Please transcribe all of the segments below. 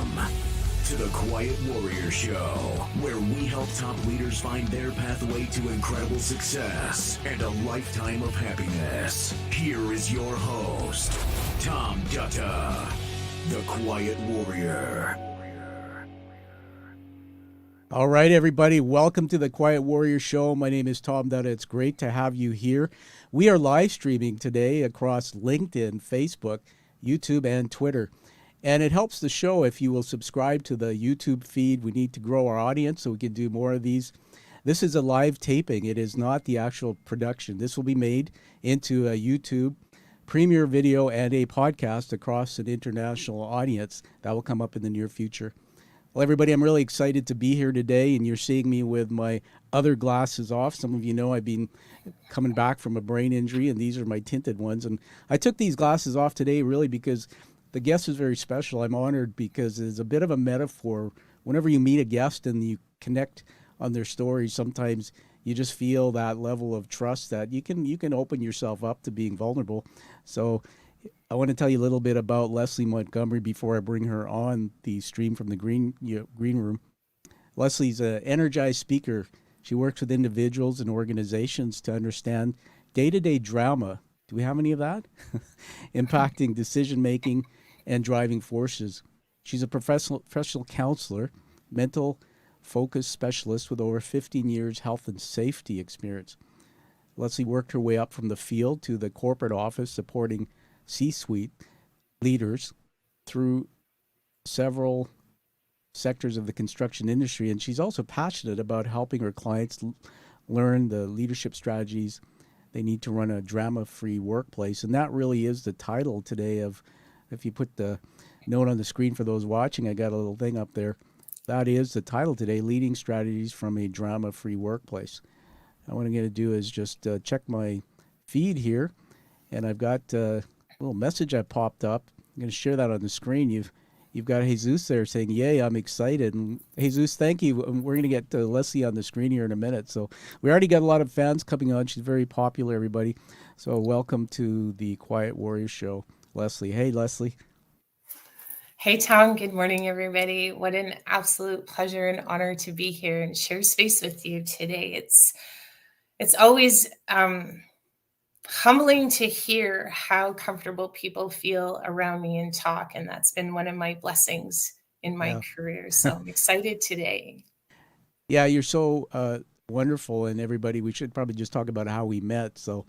Welcome to the Quiet Warrior Show, where we help top leaders find their pathway to incredible success and a lifetime of happiness. Here is your host, Tom Dutta, the Quiet Warrior. All right, everybody, welcome to the Quiet Warrior Show. My name is Tom Dutta. It's great to have you here. We are live streaming today across LinkedIn, Facebook, YouTube, and Twitter. And it helps the show if you will subscribe to the YouTube feed. We need to grow our audience so we can do more of these. This is a live taping. It is not the actual production. This will be made into a YouTube premiere video and a podcast across an international audience. That will come up in the near future. Well, everybody, I'm really excited to be here today, and you're seeing me with my other glasses off. Some of you know I've been coming back from a brain injury, and these are my tinted ones. And I took these glasses off today really because the guest is very special. I'm honored because it's a bit of a metaphor. Whenever you meet a guest and you connect on their stories, sometimes you just feel that level of trust that you can open yourself up to being vulnerable. So I want to tell you a little bit about Leslee Montgomery before I bring her on the stream from the green room. Leslee's an energized speaker. She works with individuals and organizations to understand day-to-day drama. Do we have any of that? Impacting decision-making and driving forces. She's a professional counselor, mental focus specialist with over 15 years health and safety experience. Leslee worked her way up from the field to the corporate office, supporting C-suite leaders through several sectors of the construction industry. And she's also passionate about helping her clients learn the leadership strategies they need to run a drama-free workplace. And that really is the title today of, if you put the note on the screen for those watching, I got a little thing up there. That is the title today, Leading Strategies from a Drama-Free Workplace. And what I'm going to do is just check my feed here. And I've got a little message that popped up. I'm going to share that on the screen. You've got Jesus there saying, yay, I'm excited. And Jesus, thank you. We're going to get Leslee on the screen here in a minute. So we already got a lot of fans coming on. She's very popular, everybody. So welcome to the Quiet Warrior Show, Leslee. Hey, Leslee. Hey, Tom. Good morning, everybody. What an absolute pleasure and honor to be here and share space with you today. It's always humbling to hear how comfortable people feel around me and talk. And that's been one of my blessings in my career. So I'm excited today. Yeah, you're so wonderful. And everybody, we should probably just talk about how we met. So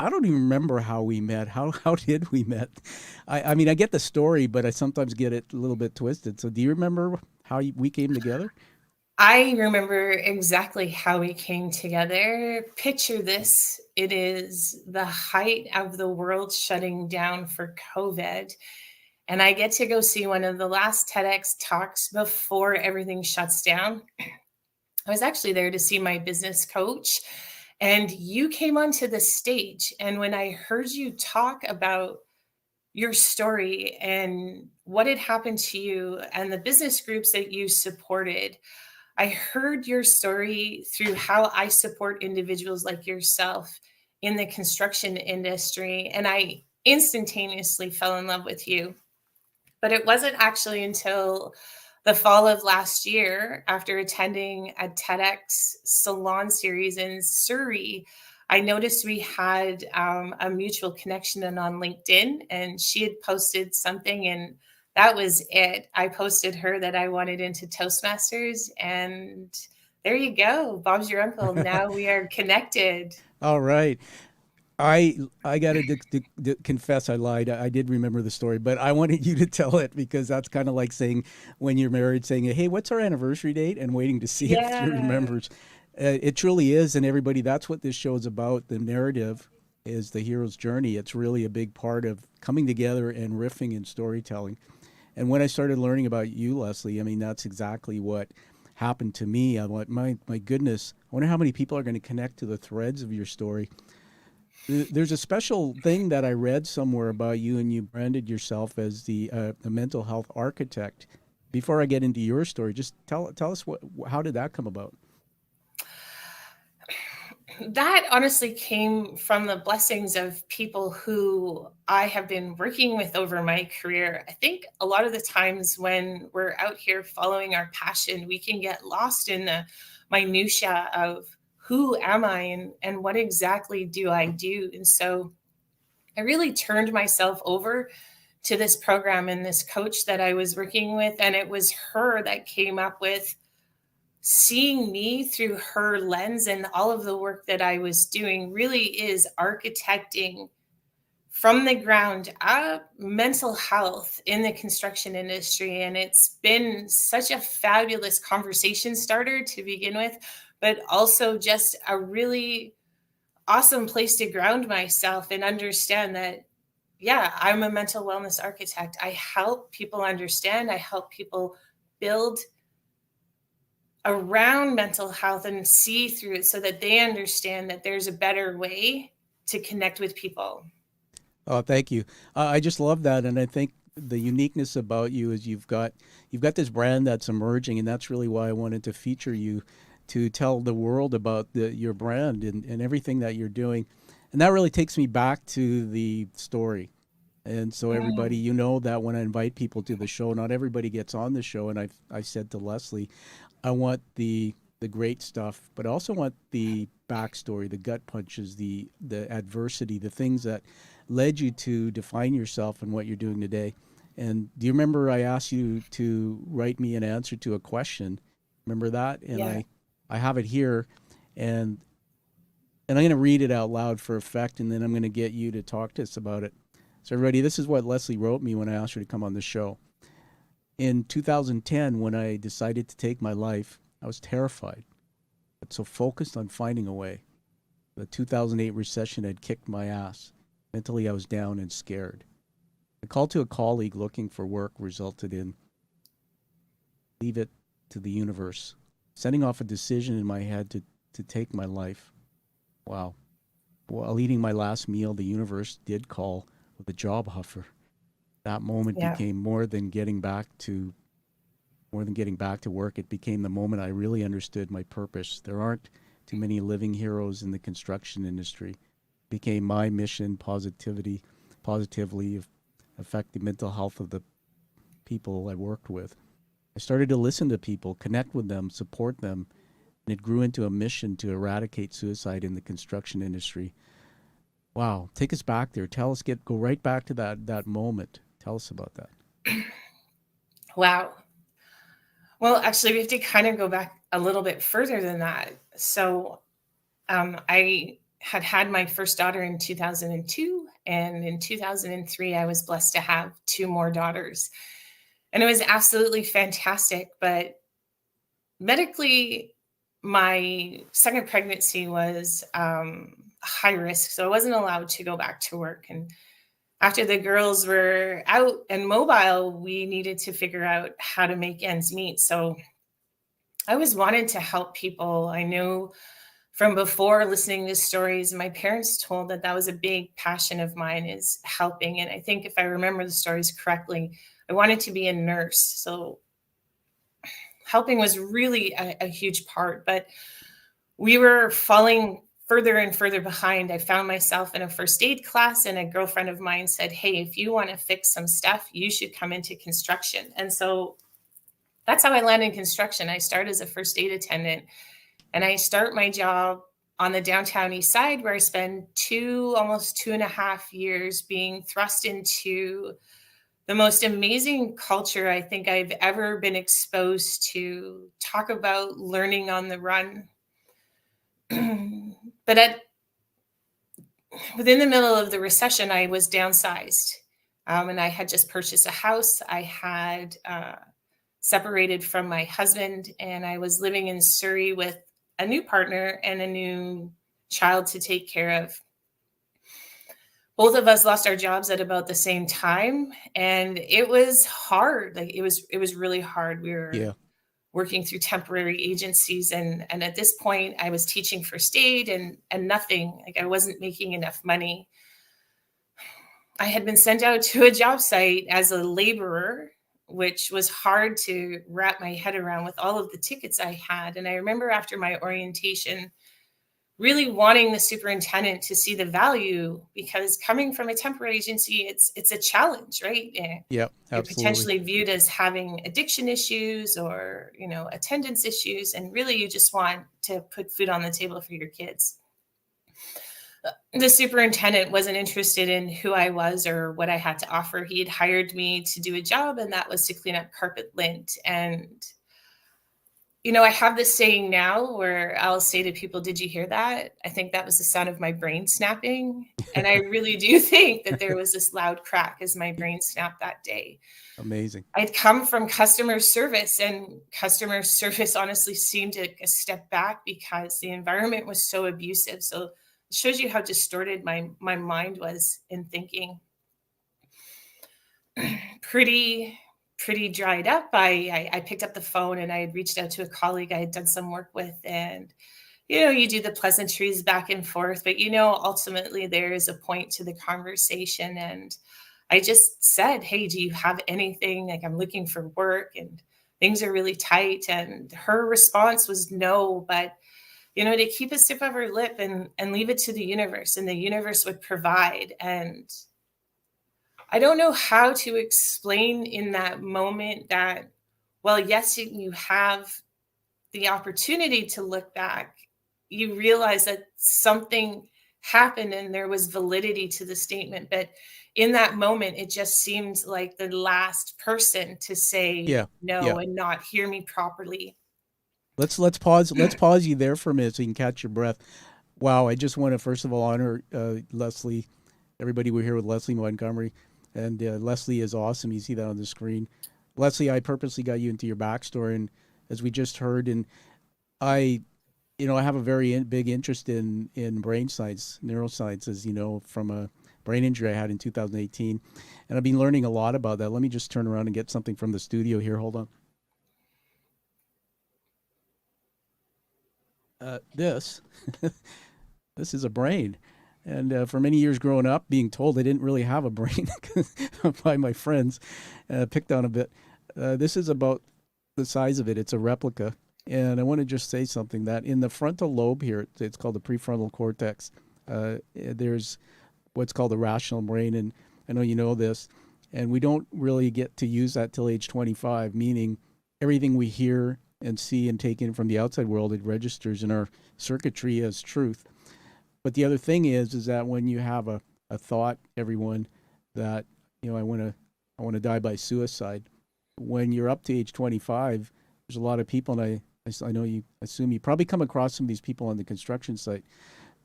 I don't even remember how we met. How did we met? I mean, I get the story, but I sometimes get it a little bit twisted. So do you remember how we came together? I remember exactly how we came together. Picture this. It is the height of the world shutting down for COVID. And I get to go see one of the last TEDx talks before everything shuts down. I was actually there to see my business coach. And you came onto the stage. And when I heard you talk about your story and what had happened to you and the business groups that you supported, I heard your story through how I support individuals like yourself in the construction industry. And I instantaneously fell in love with you. But it wasn't actually until the fall of last year, after attending a TEDx salon series in Surrey, I noticed we had a mutual connection on LinkedIn, and she had posted something, and that was it. I posted her that I wanted into Toastmasters, and there you go. Bob's your uncle. Now we are connected. All right. I got to confess I lied. I did remember the story, but I wanted you to tell it because that's kind of like saying when you're married, saying, hey, what's our anniversary date? And waiting to see if she remembers. It truly is. And everybody, that's what this show is about. The narrative is the hero's journey. It's really a big part of coming together and riffing and storytelling. And when I started learning about you, Leslee, I mean, that's exactly what happened to me. I went, my goodness, I wonder how many people are going to connect to the threads of your story. There's a special thing that I read somewhere about you, and you branded yourself as the mental health architect. Before I get into your story, just tell us how did that come about? That honestly came from the blessings of people who I have been working with over my career. I think a lot of the times when we're out here following our passion, we can get lost in the minutia of who am I and what exactly do I do? And so I really turned myself over to this program and this coach that I was working with. And it was her that came up with seeing me through her lens, and all of the work that I was doing really is architecting from the ground up mental health in the construction industry. And it's been such a fabulous conversation starter to begin with, but also just a really awesome place to ground myself and understand that, yeah, I'm a mental wellness architect. I help people understand, I help people build around mental health and see through it so that they understand that there's a better way to connect with people. Oh, thank you. I just love that, and I think the uniqueness about you is you've got this brand that's emerging, and that's really why I wanted to feature you to tell the world about your brand and everything that you're doing, and that really takes me back to the story. And so everybody, Mm, you know that when I invite people to the show, not everybody gets on the show, and I said to Leslie, I want the great stuff, but I also want the backstory, the gut punches, the adversity, the things that led you to define yourself and what you're doing today. And do you remember I asked you to write me an answer to a question? Remember that? And yeah. I have it here, and I'm going to read it out loud for effect, and then I'm going to get you to talk to us about it. So, everybody, this is what Leslie wrote me when I asked her to come on the show. In 2010, when I decided to take my life, I was terrified, but so focused on finding a way. The 2008 recession had kicked my ass. Mentally, I was down and scared. A call to a colleague looking for work resulted in leave it to the universe, sending off a decision in my head to take my life. Wow. While eating my last meal, the universe did call with a job offer. That moment Yeah. became more than getting back to work. It became the moment I really understood my purpose. There aren't too many living heroes in the construction industry. It became my mission, positively affect the mental health of the people I worked with. I started to listen to people, connect with them, support them, and it grew into a mission to eradicate suicide in the construction industry. Wow, take us back there. Go right back to that moment. Tell us about that. Wow. Well, actually, we have to kind of go back a little bit further than that. So I had my first daughter in 2002, and in 2003, I was blessed to have two more daughters. And it was absolutely fantastic. But medically, my second pregnancy was high risk. So I wasn't allowed to go back to work. And after the girls were out and mobile, we needed to figure out how to make ends meet. So I always wanted to help people. I knew from before listening to stories, my parents told that that was a big passion of mine, is helping. And I think if I remember the stories correctly, I wanted to be a nurse. So helping was really a huge part, but we were falling further and further behind. I found myself in a first aid class, and a girlfriend of mine said, "Hey, if you want to fix some stuff, you should come into construction." And so that's how I landed in construction. I started as a first aid attendant, and I start my job on the downtown east side, where I spend almost 2.5 years being thrust into the most amazing culture I think I've ever been exposed to. Talk about learning on the run. But within the middle of the recession, I was downsized, and I had just purchased a house. I had separated from my husband, and I was living in Surrey with a new partner and a new child to take care of. Both of us lost our jobs at about the same time, and it was hard. Like it was really hard. We were Yeah. working through temporary agencies, and at this point I was teaching first aid, and nothing, like I wasn't making enough money. I had been sent out to a job site as a laborer, which was hard to wrap my head around with all of the tickets I had. And I remember after my orientation, really wanting the superintendent to see the value, because coming from a temporary agency, it's a challenge, right? Yep, You're absolutely. potentially viewed as having addiction issues or, attendance issues, and really you just want to put food on the table for your kids. The superintendent wasn't interested in who I was or what I had to offer. He had hired me to do a job, and that was to clean up carpet lint. And I have this saying now where I'll say to people, "Did you hear that?" I think that was the sound of my brain snapping. And I really do think that there was this loud crack as my brain snapped that day. Amazing. I'd come from customer service, and customer service honestly seemed like a step back because the environment was so abusive. So it shows you how distorted my mind was in thinking. Pretty dried up. I picked up the phone and I had reached out to a colleague I had done some work with, and you do the pleasantries back and forth, but ultimately there is a point to the conversation. And I just said, "Hey, do you have anything? Like, I'm looking for work and things are really tight." And her response was no, but to keep a stiff upper lip and leave it to the universe, and the universe would provide. And I don't know how to explain in that moment that, well, yes, you have the opportunity to look back. You realize that something happened and there was validity to the statement. But in that moment, it just seemed like the last person to say Yeah, yeah. no and not hear me properly. Let's pause. Let's pause you there for a minute so you can catch your breath. Wow, I just want to first of all honor Leslee. Everybody, we're here with Leslee Montgomery, and Leslee is awesome. You see that on the screen. Leslee, I purposely got you into your backstory, and as we just heard, and I, I have a very big interest in brain science, neuroscience, as you know, from a brain injury I had in 2018, and I've been learning a lot about that. Let me just turn around and get something from the studio here. Hold on. This this is a brain. And for many years growing up, being told I didn't really have a brain by my friends, picked on a bit. This is about the size of it. It's a replica. And I want to just say something that in the frontal lobe here, it's called the prefrontal cortex, there's what's called the rational brain. And I know you know this. And we don't really get to use that till age 25, meaning everything we hear and see and take in from the outside world, it registers in our circuitry as truth. But the other thing is that when you have a thought, everyone, that I want to die by suicide, when you're up to age 25, there's a lot of people, and I know you assume you probably come across some of these people on the construction site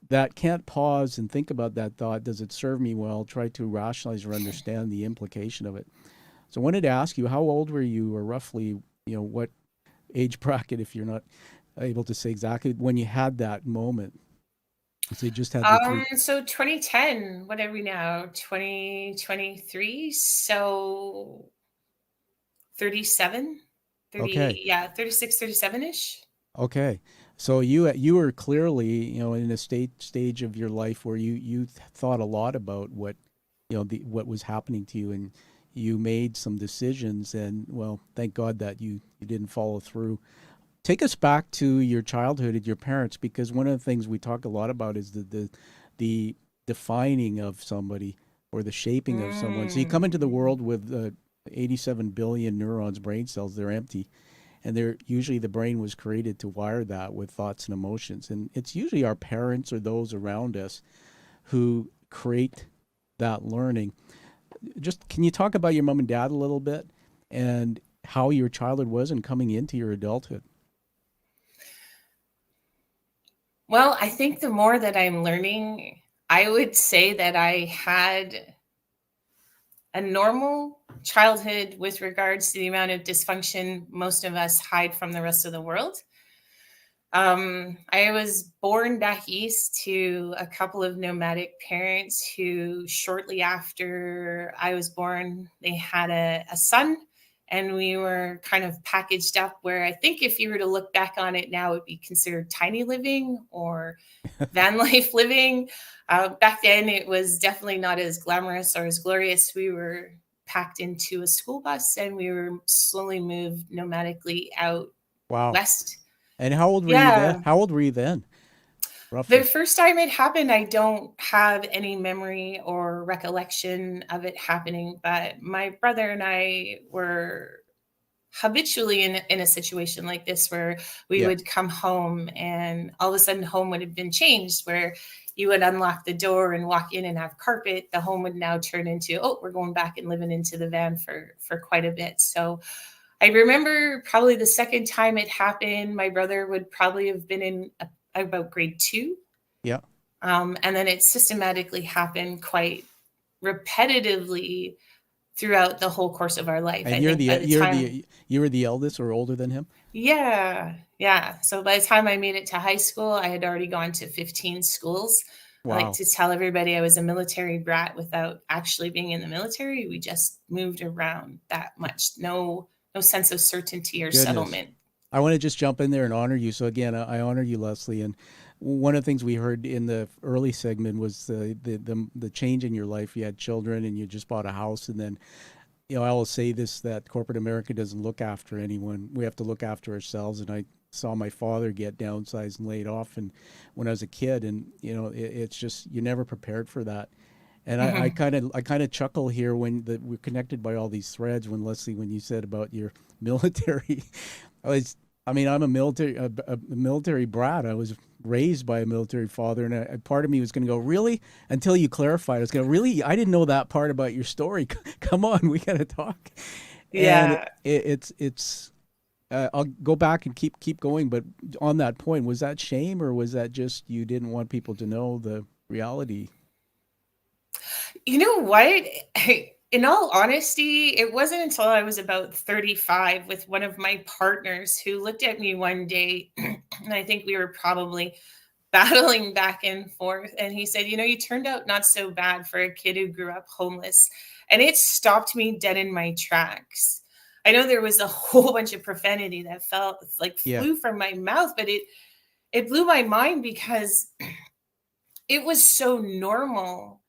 that can't pause and think about that thought. Does it serve me well? Try to rationalize or understand the implication of it. So I wanted to ask you, how old were you, or roughly, what age bracket, if you're not able to say exactly, when you had that moment? So you just had the three. So 2010, what are we now? 2023. So 37, Okay. 30, yeah, 36, 37-ish. Okay. So you were clearly, in a stage of your life where you thought a lot about what, what was happening to you, and you made some decisions, and well, thank God that you didn't follow through. Take us back to your childhood and your parents, because one of the things we talk a lot about is the defining of somebody, or the shaping of someone. So you come into the world with 87 billion neurons, brain cells. They're empty, and they're usually, the brain was created to wire that with thoughts and emotions. And it's usually our parents or those around us who create that learning. Just, can you talk about your mom and dad a little bit, and how your childhood was and coming into your adulthood? Well, I think the more that I'm learning, I would say that I had a normal childhood with regards to the amount of dysfunction most of us hide from the rest of the world. I was born back east to a couple of nomadic parents who, shortly after I was born, they had a son, and we were kind of packaged up where I think if you were to look back on it now, it would be considered tiny living or van life living. Back then, it was definitely not as glamorous or as glorious. We were packed into a school bus, and we were slowly moved nomadically out Wow. west. And how old were you then? Yeah. How old were you then? The roughly? first time it happened, I don't have any memory or recollection of it happening, but my brother and I were habitually in a situation like this where we Yeah. would come home and all of a sudden home would have been changed, where you would unlock the door and walk in and have carpet. The home would now turn into, oh, we're going back and living into the van for quite a bit. So I remember probably the second time it happened, my brother would probably have been in about grade two. Yeah. And then it systematically happened quite repetitively throughout the whole course of our life. And I think by the time, you were the eldest or older than him? yeah, yeah. So by the time I made it to high school, I had already gone to 15 schools. I like Wow. to tell everybody I was a military brat without actually being in the military. We just moved around that much. No sense of certainty or Goodness. settlement. I want to just jump in there and honor you. So again, I honor you, Leslie. And one of the things we heard in the early segment was the change in your life. You had children and you just bought a house, and then I always say this, that corporate America doesn't look after anyone. We have to look after ourselves. And I saw my father get downsized and laid off, and when I was a kid, and it's just you're never prepared for that. And I Mhm. kind of chuckle here we're connected by all these threads. When Leslie, when you said about your military, I was, I mean, I'm a military brat. I was raised by a military father, and part of me was going to go, really? Until you clarified, I was going to, really? I didn't know that part about your story. Come on, we got to talk. And Yeah. it's. I'll go back and keep going, but on that point, was that shame, or was that just you didn't want people to know the reality? You know what? In all honesty, it wasn't until I was about 35 with one of my partners who looked at me one day, and I think we were probably battling back and forth. And he said, you turned out not so bad for a kid who grew up homeless. And it stopped me dead in my tracks. I know there was a whole bunch of profanity that felt like Yeah, flew from my mouth, but it blew my mind because it was so normal.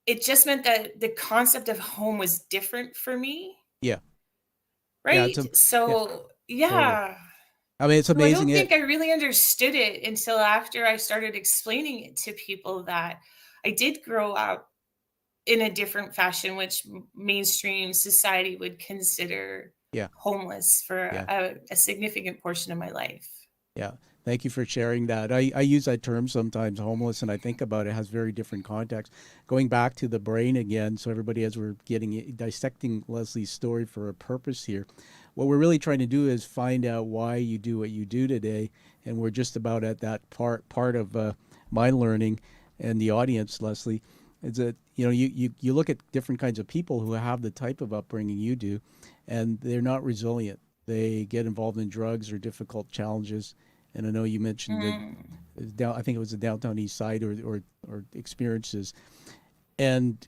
It just meant that the concept of home was different for me, yeah, yeah. right? Yeah, So, totally. yeah. I mean, it's So I amazing. don't think I really understood it until after I started explaining it to people that I did grow up in a different fashion, which mainstream society would consider Yeah, homeless for yeah. a significant portion of my life. Yeah. Thank you for sharing that. I use that term sometimes, homeless, and I think about it has very different context. Going back to the brain again, so everybody, as we're dissecting Leslie's story for a purpose here, what we're really trying to do is find out why you do what you do today, and we're just about at that part of my learning and the audience, Leslie, is that you look at different kinds of people who have the type of upbringing you do, and they're not resilient. They get involved in drugs or difficult challenges, and I know you mentioned that Mm, down. I think it was the downtown east side or experiences, and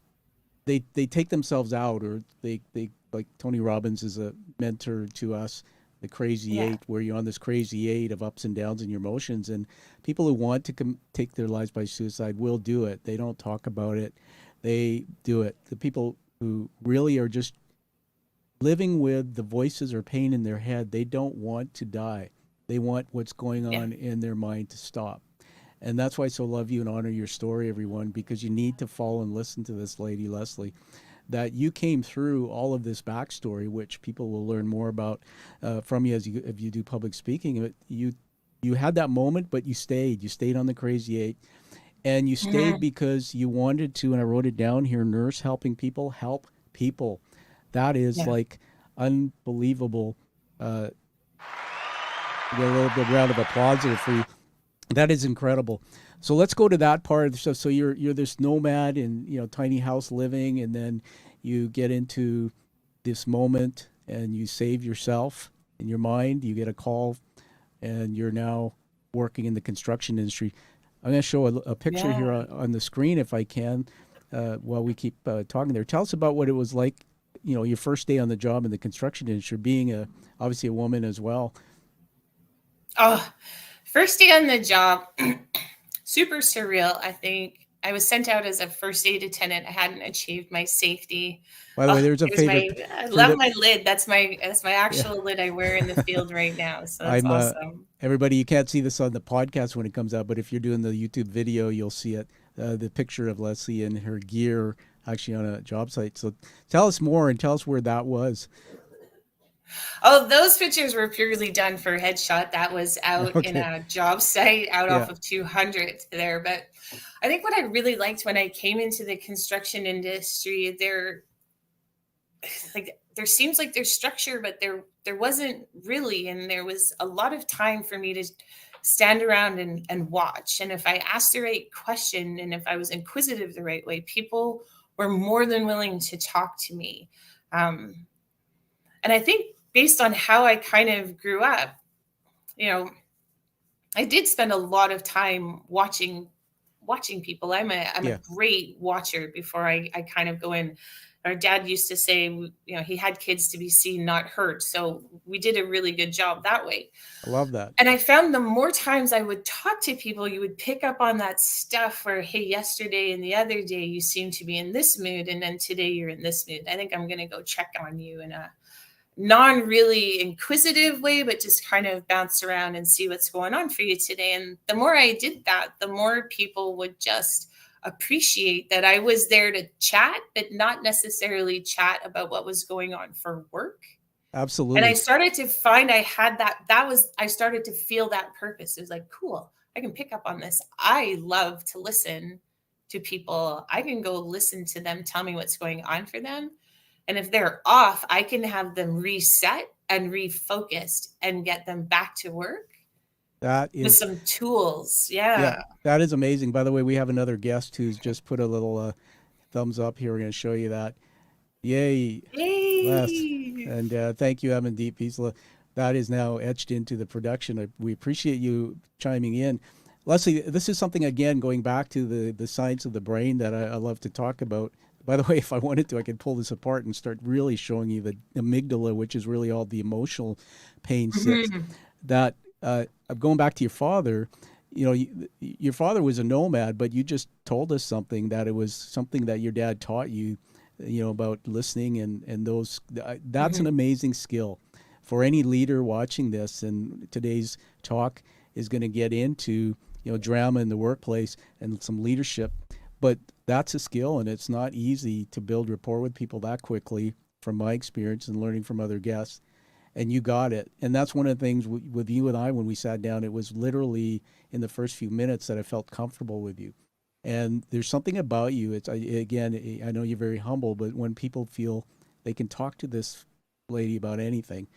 they take themselves out, or they like Tony Robbins is a mentor to us. The crazy yeah. eight, where you're on this crazy eight of ups and downs in your emotions, and people who want to take their lives by suicide will do it. They don't talk about it; they do it. The people who really are just living with the voices or pain in their head, they don't want to die. They want what's going Yeah. on in their mind to stop. And that's why I so love you and honor your story, everyone, because you need to follow and listen to this lady, Leslie, that you came through all of this backstory, which people will learn more about from you if you do public speaking. You had that moment, but you stayed. You stayed on the crazy eight, and you stayed Mhm. because you wanted to. And I wrote it down here: nurse helping people, help people. That is Yeah. like unbelievable. Uh, get a little bit round of applause there for you. That is incredible. So let's go to that part of the stuff. So you're this nomad in tiny house living, and then you get into this moment, and you save yourself in your mind. You get a call, and you're now working in the construction industry. I'm going to show a picture here Yeah. on the screen if I can, while we keep talking there. Tell us about what it was like, your first day on the job in the construction industry, being obviously a woman as well. Oh, first day on the job, super surreal, I think. I was sent out as a first aid attendant. I hadn't achieved my safety. By the way, Oh, there's a it was favorite I for love the my lid. That's my yeah. actual lid I wear in the field right now. So that's I'm awesome. everybody. You can't see this on the podcast when it comes out, but if you're doing the YouTube video, you'll see it. The picture of Leslie and her gear actually on a job site. So tell us more and tell us where that was. Oh, those pictures were purely done for headshot. That was out in Okay. a job site out off Yeah. of 200 there. But I think what I really liked when I came into the construction industry, there seems like there's structure, but there wasn't really, and there was a lot of time for me to stand around and watch. And if I asked the right question and if I was inquisitive the right way, people were more than willing to talk to me. And I think based on how I kind of grew up, you know, I did spend a lot of time watching people. I'm a Yeah. great watcher before I kind of go in. Our dad used to say, he had kids to be seen, not heard. So we did a really good job that way. I love that. And I found the more times I would talk to people, you would pick up on that stuff where, hey, yesterday and the other day you seem to be in this mood, and then today you're in this mood. I think I'm going to go check on you in a non really inquisitive way, but just kind of bounce around and see what's going on for you today. And the more I did that, the more people would just appreciate that I was there to chat, but not necessarily chat about what was going on for work. And I Absolutely. started to find I had I started to feel that purpose. It was like, cool, I can pick up on this. I love to listen to people. I can go listen to them, tell me what's going on for them. And if they're off, I can have them reset and refocused and get them back to work That with is some tools. yeah. Yeah. That is amazing. By the way, we have another guest who's just put a little thumbs up here. We're going to show you that. Yay, Les. Yay. And thank you, Evan Deep Peasla. That is now etched into the production. We appreciate you chiming in. Leslie, this is something, again, going back to the science of the brain that I love to talk about. By the way, if I wanted to, I could pull this apart and start really showing you the amygdala, which is really all the emotional pain sits. Mhm. That going back to your father, your father was a nomad, but you just told us something that it was something that your dad taught you, about listening and those. That's an Mhm. amazing skill for any leader watching this. And today's talk is going to get into drama in the workplace and some leadership, but that's a skill, and it's not easy to build rapport with people that quickly. From my experience and learning from other guests, and you got it. And that's one of the things with you and I when we sat down. It was literally in the first few minutes that I felt comfortable with you. And there's something about you. Again, I know you're very humble, but when people feel they can talk to this lady about anything,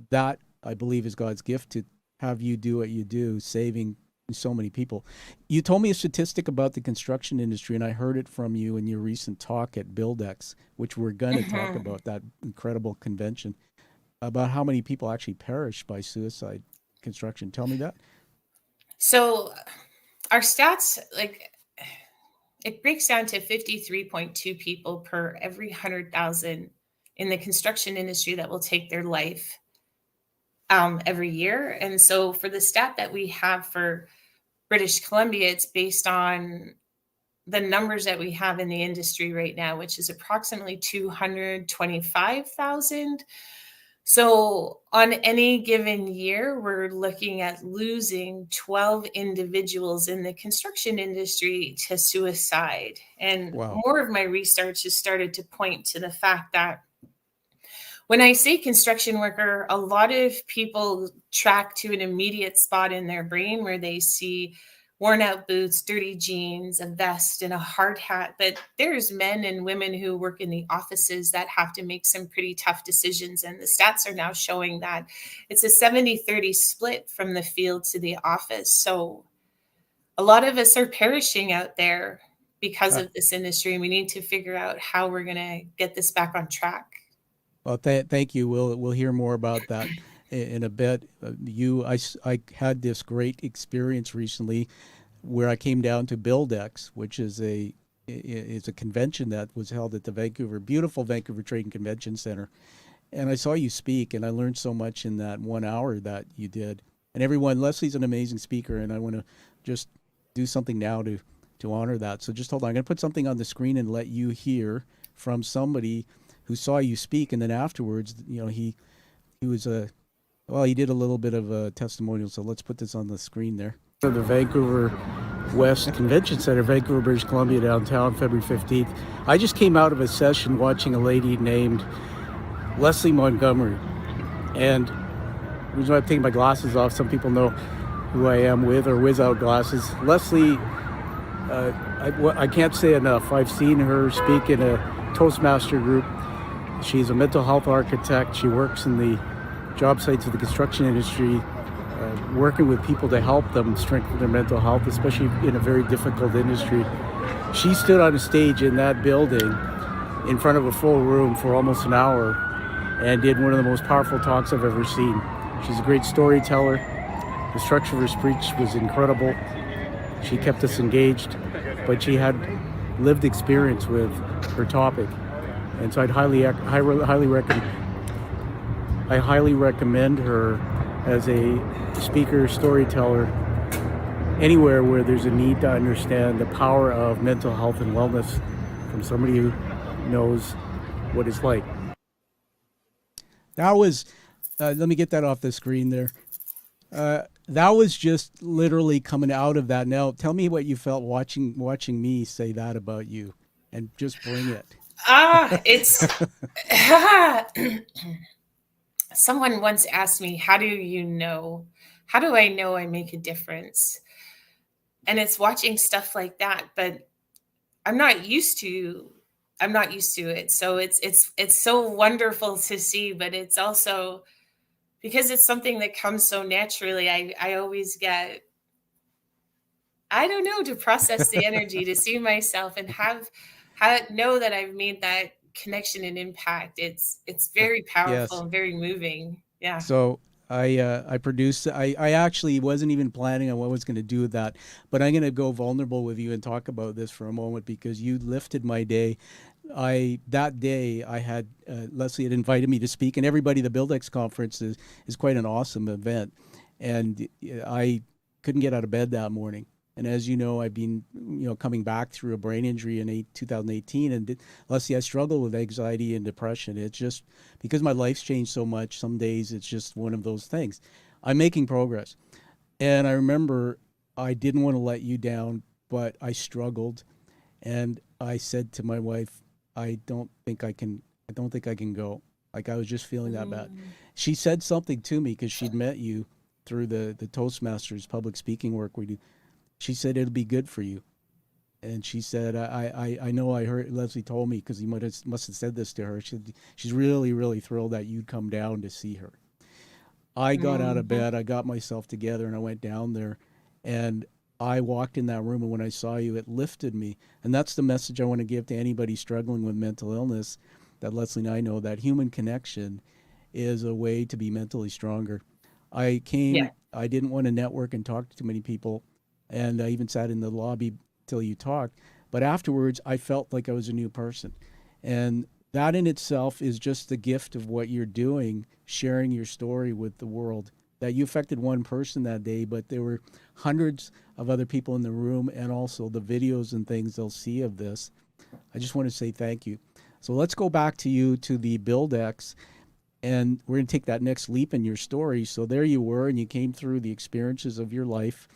that I believe is God's gift to have you do what you do, saving so many people. You told me a statistic about the construction industry, and I heard it from you in your recent talk at Buildex, which we're going to talk Mhm. about, that incredible convention, about how many people actually perish by suicide construction. Tell me that. So our stats, like, it breaks down to 53.2 people per every 100,000 in the construction industry that will take their life every year. And so for the stat that we have for British Columbia, it's based on the numbers that we have in the industry right now, which is approximately 225,000. So on any given year, we're looking at losing 12 individuals in the construction industry to suicide. And Wow. more of my research has started to point to the fact that when I say construction worker, a lot of people track to an immediate spot in their brain where they see worn out boots, dirty jeans, a vest, and a hard hat. But there's men and women who work in the offices that have to make some pretty tough decisions. And the stats are now showing that it's a 70-30 split from the field to the office. So a lot of us are perishing out there because Uh, of this industry. And we need to figure out how we're going to get this back on track. well, thank you. We'll hear more about that in a bit. I had this great experience recently where I came down to Buildex, which is a convention that was held at the beautiful Vancouver Trade and Convention Center. And I saw you speak, and I learned so much in that 1 hour that you did. And everyone, Leslie's an amazing speaker, and I want to just do something now to to honor that. So just hold on. I'm going to put something on the screen and let you hear from somebody who saw you speak, and then afterwards, he was a well, he did a little bit of a testimonial. So let's put this on the screen there. The Vancouver West Convention Center, Vancouver, British Columbia, downtown, February 15th. I just came out of a session watching a lady named Leslee Montgomery, and the reason why I'm taking my glasses off, some people know who I am with or without glasses. Leslie, I can't say enough. I've seen her speak in a Toastmaster group. She's a mental health architect. She works in the job sites of the construction industry, working with people to help them strengthen their mental health, especially in a very difficult industry. She stood on a stage in that building in front of a full room for almost an hour and did one of the most powerful talks I've ever seen. She's a great storyteller. The structure of her speech was incredible. She kept us engaged, but she had lived experience with her topic. And so I'd highly recommend her as a speaker, storyteller, anywhere where there's a need to understand the power of mental health and wellness from somebody who knows what it's like. That was, let me get that off the screen there. That was just literally coming out of that. Now, tell me what you felt watching me say that about you, and just bring it. It's someone once asked me, how do I know I make a difference? And it's watching stuff like that, but I'm not used to it. So it's so wonderful to see, but it's also because it's something that comes so naturally. I always get, I don't know, to process the energy, to see myself and know that I've made that connection and impact. It's very powerful and very moving. Yeah. So I produced, I actually wasn't even planning on what I was going to do with that, but I'm going to go vulnerable with you and talk about this for a moment because you lifted my day. That day I had, Leslie had invited me to speak, and everybody, the BuildX conference is quite an awesome event. And I couldn't get out of bed that morning. And as you know, I've been, coming back through a brain injury in 2018. And Leslie, I struggle with anxiety and depression. It's just because my life's changed so much. Some days it's just one of those things. I'm making progress. And I remember I didn't want to let you down, but I struggled. And I said to my wife, I don't think I can go. Like I was just feeling that bad. She said something to me because she'd met you through the Toastmasters public speaking work we do. She said, it'll be good for you. And she said, I know I heard, Leslie told me, because he must have said this to her. She's really, really thrilled that you'd come down to see her. I got out of bed, I got myself together, and I went down there. And I walked in that room, and when I saw you, it lifted me. And that's the message I want to give to anybody struggling with mental illness, that Leslie and I know, that human connection is a way to be mentally stronger. I didn't want to network and talk to too many people. And I even sat in the lobby till you talked. But afterwards, I felt like I was a new person. And that in itself is just the gift of what you're doing, sharing your story with the world. That you affected one person that day, but there were hundreds of other people in the room, and also the videos and things they'll see of this. I just want to say thank you. So let's go back to you, to the BuildX, and we're going to take that next leap in your story. So there you were, and you came through the experiences of your life.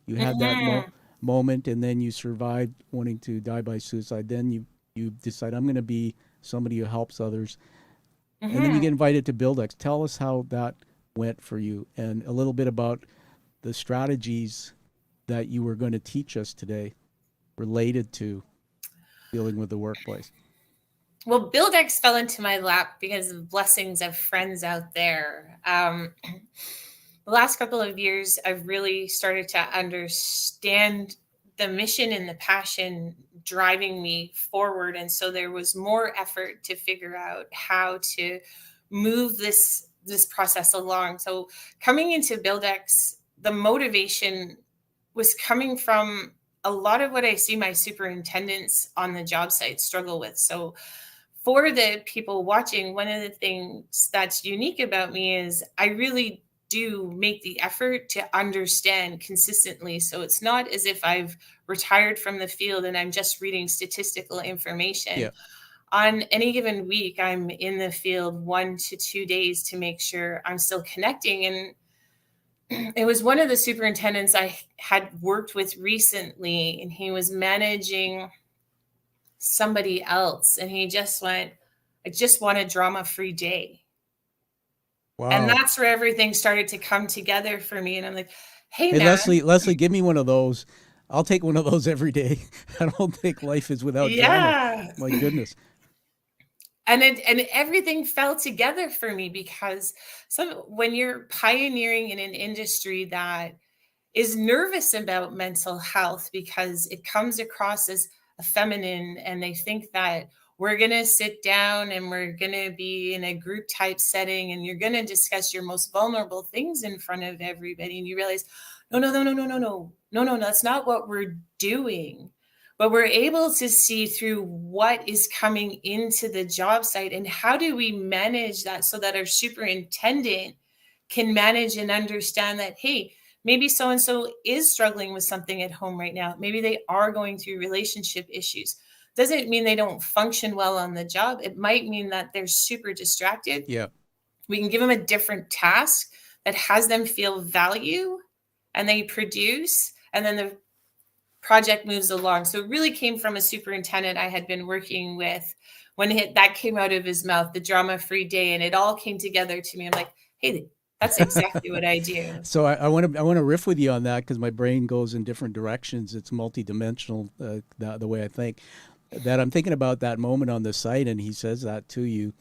You had that moment, and then you survived wanting to die by suicide. Then you decide, I'm going to be somebody who helps others. And then you get invited to BuildX. Tell us how that went for you, and a little bit about the strategies that you were going to teach us today related to dealing with the workplace. Well, BuildX fell into my lap because of blessings of friends out there. The last couple of years, I've really started to understand the mission and the passion driving me forward. And so there was more effort to figure out how to move this process along. So coming into BuildX, the motivation was coming from a lot of what I see my superintendents on the job site struggle with. So for the people watching, one of the things that's unique about me is I really do make the effort to understand consistently. So it's not as if I've retired from the field and I'm just reading statistical information. Yeah. On any given week, I'm in the field 1 to 2 days to make sure I'm still connecting. And it was one of the superintendents I had worked with recently, and he was managing somebody else. And he just went, I just want a drama-free day. And Wow. that's where everything started to come together for me. And I'm like, hey, Hey, man. Leslie, give me one of those. I'll take one of those every day. I don't think life is without drama. Yeah. My goodness. And everything fell together for me, because when you're pioneering in an industry that is nervous about mental health because it comes across as feminine, and they think that we're going to sit down and we're going to be in a group type setting and you're going to discuss your most vulnerable things in front of everybody, and you realize no, that's not what we're doing. But we're able to see through what is coming into the job site, and how do we manage that so that our superintendent can manage and understand that, hey, maybe so-and-so is struggling with something at home right now. Maybe they are going through relationship issues. Doesn't mean they don't function well on the job. It might mean that they're super distracted. Yeah. We can give them a different task that has them feel value, and they produce, and then the project moves along. So it really came from a superintendent I had been working with when that came out of his mouth, the drama-free day, and it all came together to me. I'm like, hey, that's exactly what I do. So I want to riff with you on that, because my brain goes in different directions. It's multidimensional, the way I think. That I'm thinking about that moment on the site, and he says that to you,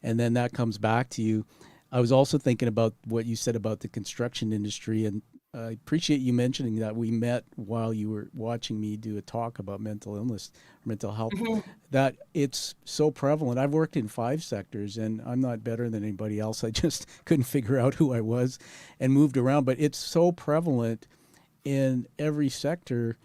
and then that comes back to you. I was also thinking about what you said about the construction industry, and I appreciate you mentioning that we met while you were watching me do a talk about mental illness or mental health. Mhm. That it's so prevalent. I've worked in 5 sectors, and I'm not better than anybody else. I just couldn't figure out who I was and moved around. But it's so prevalent in every sector,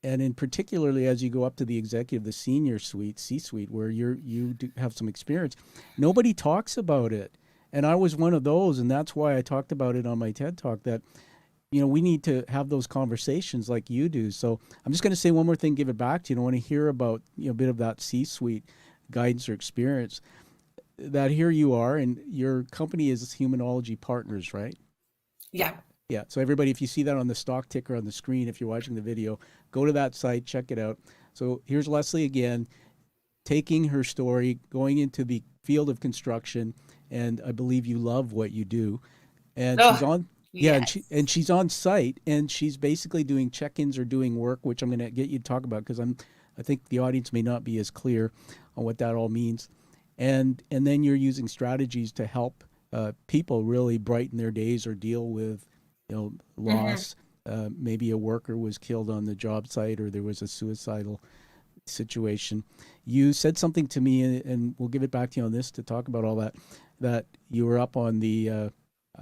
and in particularly as you go up to the executive, the senior suite, C-suite, where you do have some experience. Nobody talks about it, and I was one of those, and that's why I talked about it on my TED Talk. That we need to have those conversations like you do. So I'm just going to say one more thing, give it back to you. I want to hear about a bit of that C-suite guidance or experience. That here you are, and your company is Humanology Partners, right? Yeah. Yeah. So everybody, if you see that on the stock ticker on the screen, if you're watching the video, go to that site, check it out. So here's Leslie again, taking her story, going into the field of construction, and I believe you love what you do. And she's Oh, on, yeah, yes. she's on site, and she's basically doing check-ins or doing work, which I'm going to get you to talk about, because I think the audience may not be as clear on what that all means. And then you're using strategies to help people really brighten their days or deal with Mhm. loss. Maybe a worker was killed on the job site, or there was a suicidal situation. You said something to me, and we'll give it back to you on this to talk about all that. That you were up on the.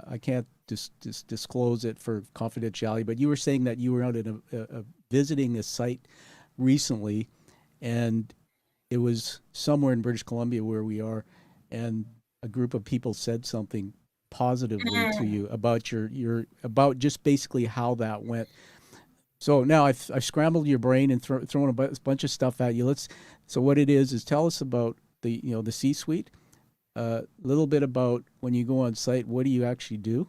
I can't just disclose it for confidentiality, but you were saying that you were out at visiting a site recently, and it was somewhere in British Columbia where we are, and a group of people said something positively to Mhm. you about your about just basically how that went. So now I've scrambled your brain and thrown a bunch of stuff at you. So what it is tell us about the C-suite, a little bit about when you go on site, what do you actually do,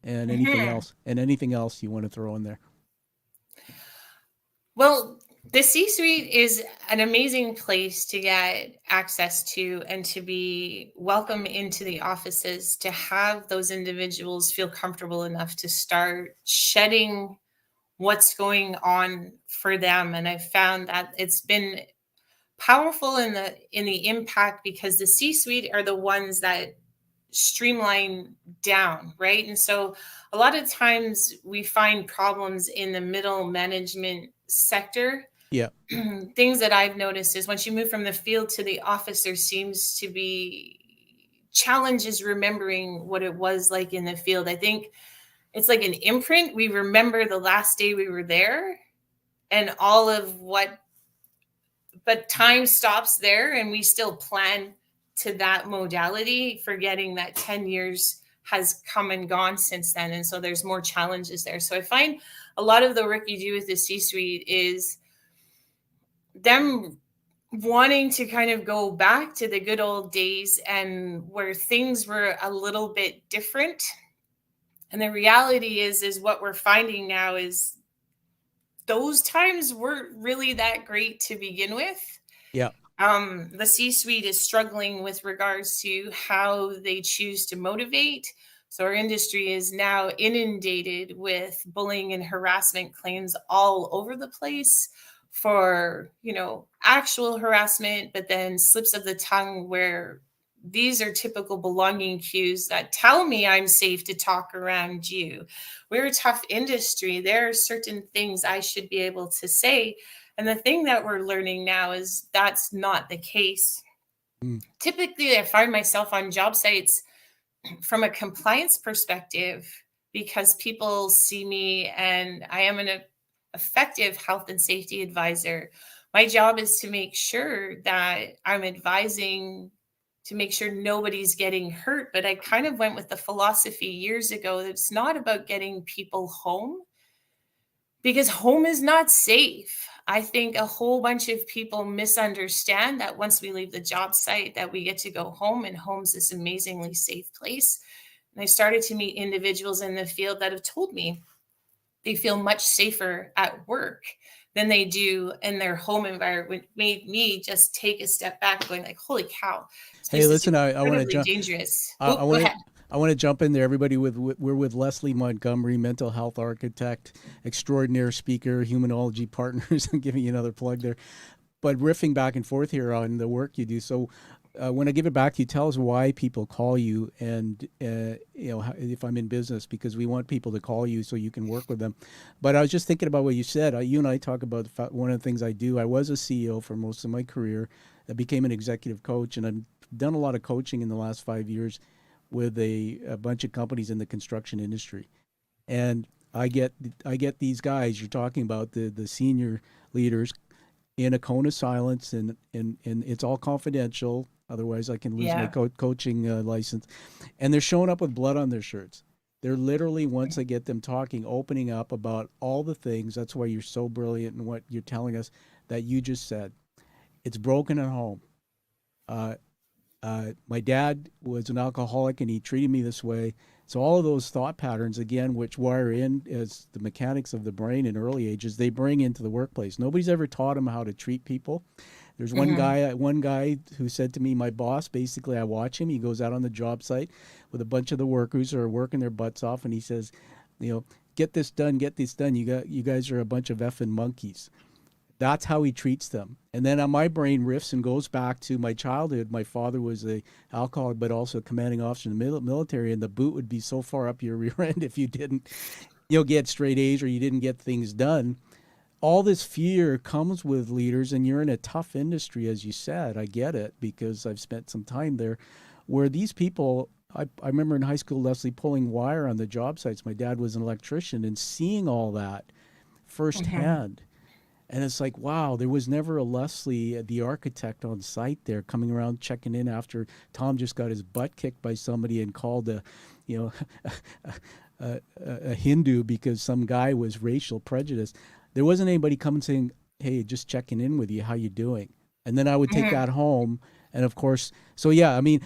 and Mhm. anything else you want to throw in there. Well, the C-suite is an amazing place to get access to and to be welcome into the offices, to have those individuals feel comfortable enough to start shedding what's going on for them. And I've found that it's been powerful in the impact, because the C-suite are the ones that streamline down, right? And so a lot of times we find problems in the middle management sector. Yeah. Things that I've noticed is once you move from the field to the office, there seems to be challenges remembering what it was like in the field. I think it's like an imprint. We remember the last day we were there and all of what, but time stops there, and we still plan to that modality, forgetting that 10 years has come and gone since then. And so there's more challenges there. So I find a lot of the work you do with the C-suite is them wanting to kind of go back to the good old days and where things were a little bit different. And the reality is what we're finding now is those times weren't really that great to begin with. Yeah. The C-suite is struggling with regards to how they choose to motivate. So our industry is now inundated with bullying and harassment claims all over the place for, actual harassment, but then slips of the tongue where these are typical belonging cues that tell me I'm safe to talk around you. We're a tough industry. There are certain things I should be able to say. And the thing that we're learning now is that's not the case. Typically, I find myself on job sites from a compliance perspective because people see me and I am an effective health and safety advisor. My job is to make sure that I'm advising to make sure nobody's getting hurt. But I kind of went with the philosophy years ago that it's not about getting people home because home is not safe. I think a whole bunch of people misunderstand that once we leave the job site that we get to go home, and home's this amazingly safe place. And I started to meet individuals in the field that have told me they feel much safer at work than they do in their home environment. Made me just take a step back going like, holy cow, this Hey, place is listen, I want to incredibly jump. dangerous. I Go want to. ahead. I want to jump in there. Everybody, we're with Leslee Montgomery, mental health architect, extraordinary speaker, Humanology Partners. I'm giving you another plug there. But riffing back and forth here on the work you do. So when I give it back to you, tell us why people call you, and if I'm in business, because we want people to call you so you can work with them. But I was just thinking about what you said. You and I talk about one of the things I do. I was a CEO for most of my career. I became an executive coach, and I've done a lot of coaching in the last 5 years with a bunch of companies in the construction industry. And I get these guys you're talking about, the senior leaders, in a cone of silence, and it's all confidential. Otherwise, I can lose my Yeah. coaching license. And they're showing up with blood on their shirts. They're literally, once I get them talking, opening up about all the things. That's why you're so brilliant in what you're telling us that you just said. It's broken at home. Uh, my dad was an alcoholic and he treated me this way. So all of those thought patterns, again, which wire in as the mechanics of the brain in early ages, they bring into the workplace. Nobody's ever taught them how to treat people. There's Mm-hmm. one guy who said to me, my boss, basically, I watch him. He goes out on the job site with a bunch of the workers who are working their butts off, and he says, get this done, get this done. You guys are a bunch of effing monkeys. That's how he treats them. And then my brain riffs and goes back to my childhood. My father was a alcoholic, but also a commanding officer in the military, and the boot would be so far up your rear end if you didn't, get straight A's or you didn't get things done. All this fear comes with leaders, and you're in a tough industry, as you said. I get it because I've spent some time there, where these people. I remember in high school, Leslie, pulling wire on the job sites. My dad was an electrician, and seeing all that Mm-hmm. firsthand. And it's like, wow, there was never a Leslie, the architect, on site there coming around checking in after Tom just got his butt kicked by somebody and called you know, a Hindu because some guy was racial prejudice. There wasn't anybody coming saying, hey, just checking in with you, how you doing? And then I would take Mm-hmm. that home. And of course, so yeah, I mean,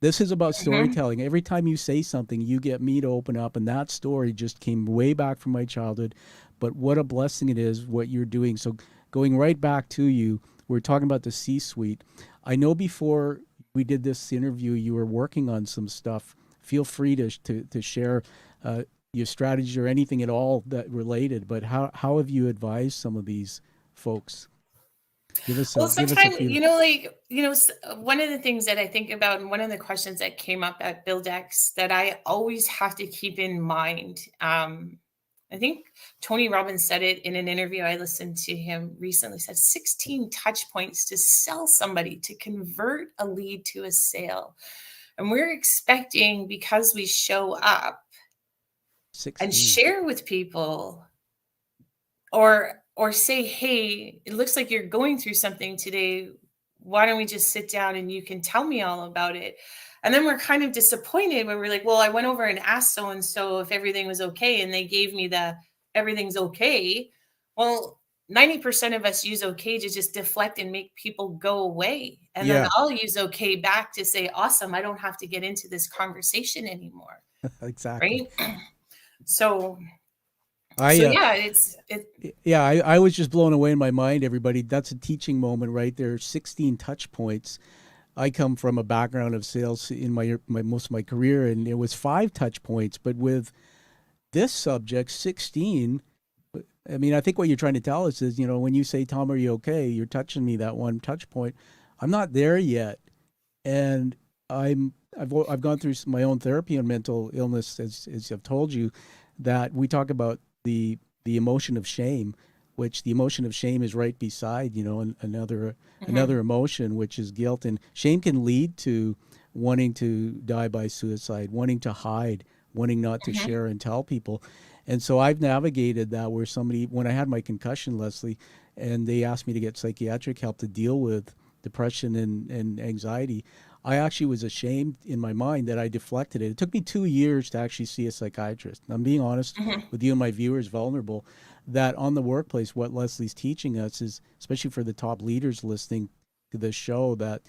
this is about Mm-hmm. storytelling. Every time you say something, you get me to open up, and that story just came way back from my childhood. But what a blessing it is what you're doing. So going right back to you, we're talking about the C-suite. I know before we did this interview, you were working on some stuff. Feel free to share your strategies or anything at all that related. But how have you advised some of these folks? Well, Give us a sometimes, few. one of the things that I think about, and one of the questions that came up at Buildex that I always have to keep in mind. I think Tony Robbins said it in an interview I listened to him recently, said 16 touch points to sell somebody, to convert a lead to a sale. And we're expecting, because we show up and 16. share with people, or say, hey, it looks like you're going through something today. why don't we just sit down and you can tell me all about it? And then we're kind of disappointed when we're like, well, I went over and asked so-and-so if everything was okay, and they gave me the everything's okay. Well, 90% of us use okay to just deflect and make people go away. And then Yeah, I'll use okay back to say, awesome, I don't have to get into this conversation anymore. exactly. Right. So, I so yeah, it. Yeah, I was just blown away in my mind, everybody. That's a teaching moment right there. 16 touch points. I come from a background of sales in my most of my career, and it was 5 touch points. But with this subject, 16, I mean, I think what you're trying to tell us is, when you say, Tom, are you okay? You're touching me that one touch point. I'm not there yet. And I've gone through my own therapy on mental illness, as I've told you, that we talk about the emotion of shame, which the emotion of shame is right beside, another emotion, which is guilt. And shame can lead to wanting to die by suicide, wanting to hide, wanting not to share and tell people. And so I've navigated that where when I had my concussion, Leslie, and they asked me to get psychiatric help to deal with depression and anxiety, I actually was ashamed in my mind that I deflected it. It took me 2 years to actually see a psychiatrist. And I'm being honest with you and my viewers, vulnerable, that on the workplace, what Leslie's teaching us is, especially for the top leaders listening to this show, that,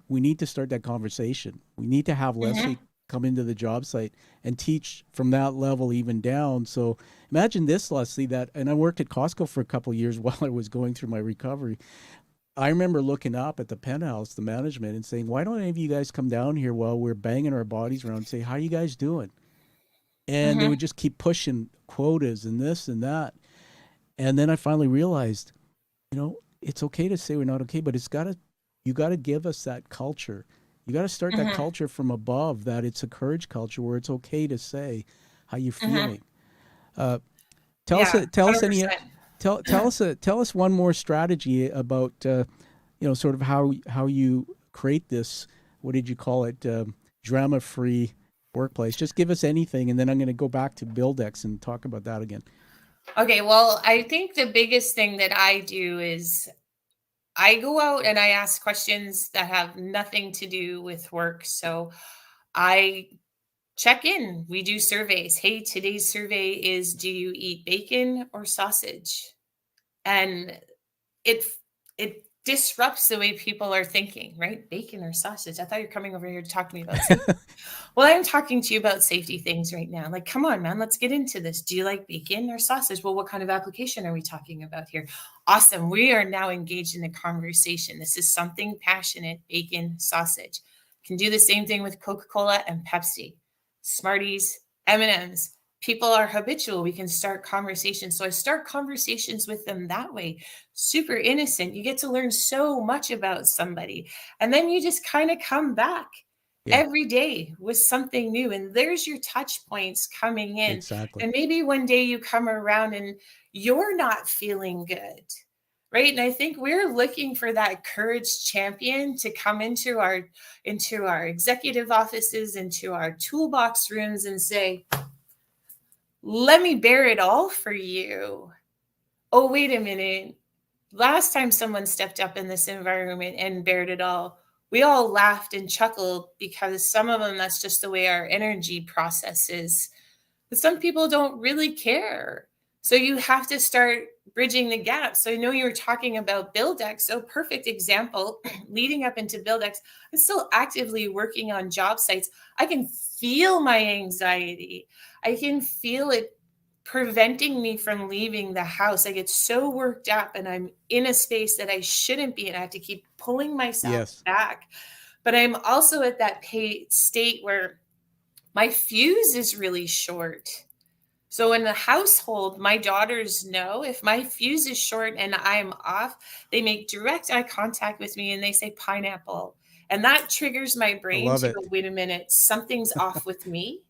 we need to start that conversation. We need to have Leslie come into the job site and teach from that level even down. So imagine this, Leslie, and I worked at Costco for a couple of years while I was going through my recovery. I remember looking up at the penthouse, the management, and saying, why don't any of you guys come down here while we're banging our bodies around and say, how are you guys doing? And they would just keep pushing quotas and this and that. And then I finally realized, it's okay to say we're not okay, but you got to give us that culture. You got to start that culture from above, that it's a courage culture where it's okay to say how you're feeling. Tell us, Yeah, tell us 100%. tell us one more strategy about sort of how you create this. What did you call it? Drama-free workplace. Just give us anything, and then I'm going to go back to Buildex and talk about that again. Okay, well, I think the biggest thing that I do is I go out and I ask questions that have nothing to do with work. So I check in. We do surveys. Hey, today's survey is, do you eat bacon or sausage? And it it disrupts the way people are thinking, right? Bacon or sausage? I thought you're coming over here to talk to me about safety. Well, I'm talking to you about safety things right now. Like, come on, man, let's get into this. Do you like bacon or sausage? Well, what kind of application are we talking about here? Awesome. We are now engaged in a conversation. This is something passionate, bacon, sausage. Can do the same thing with Coca-Cola and Pepsi, Smarties, M&Ms. People are habitual. We can start conversations. So I start conversations with them that way. Super innocent. You get to learn so much about somebody. And then you just kind of come back every day with something new. And there's your touch points coming in. Exactly. And maybe one day you come around and you're not feeling good. Right. And I think we're looking for that courage champion to come into our executive offices, into our toolbox rooms and say, let me bear it all for you. Oh, wait a minute. Last time someone stepped up in this environment and bared it all, we all laughed and chuckled because some of them, that's just the way our energy process is. But some people don't really care. So you have to start bridging the gap. So I know you were talking about Buildex. So perfect example, leading up into Buildex, I'm still actively working on job sites. I can feel my anxiety. I can feel it preventing me from leaving the house. I get so worked up and I'm in a space that I shouldn't be in. I have to keep pulling myself back. But I'm also at that state where my fuse is really short. So in the household, my daughters know if my fuse is short and I'm off, they make direct eye contact with me and they say pineapple. And that triggers my brain to go, wait a minute, something's off with me.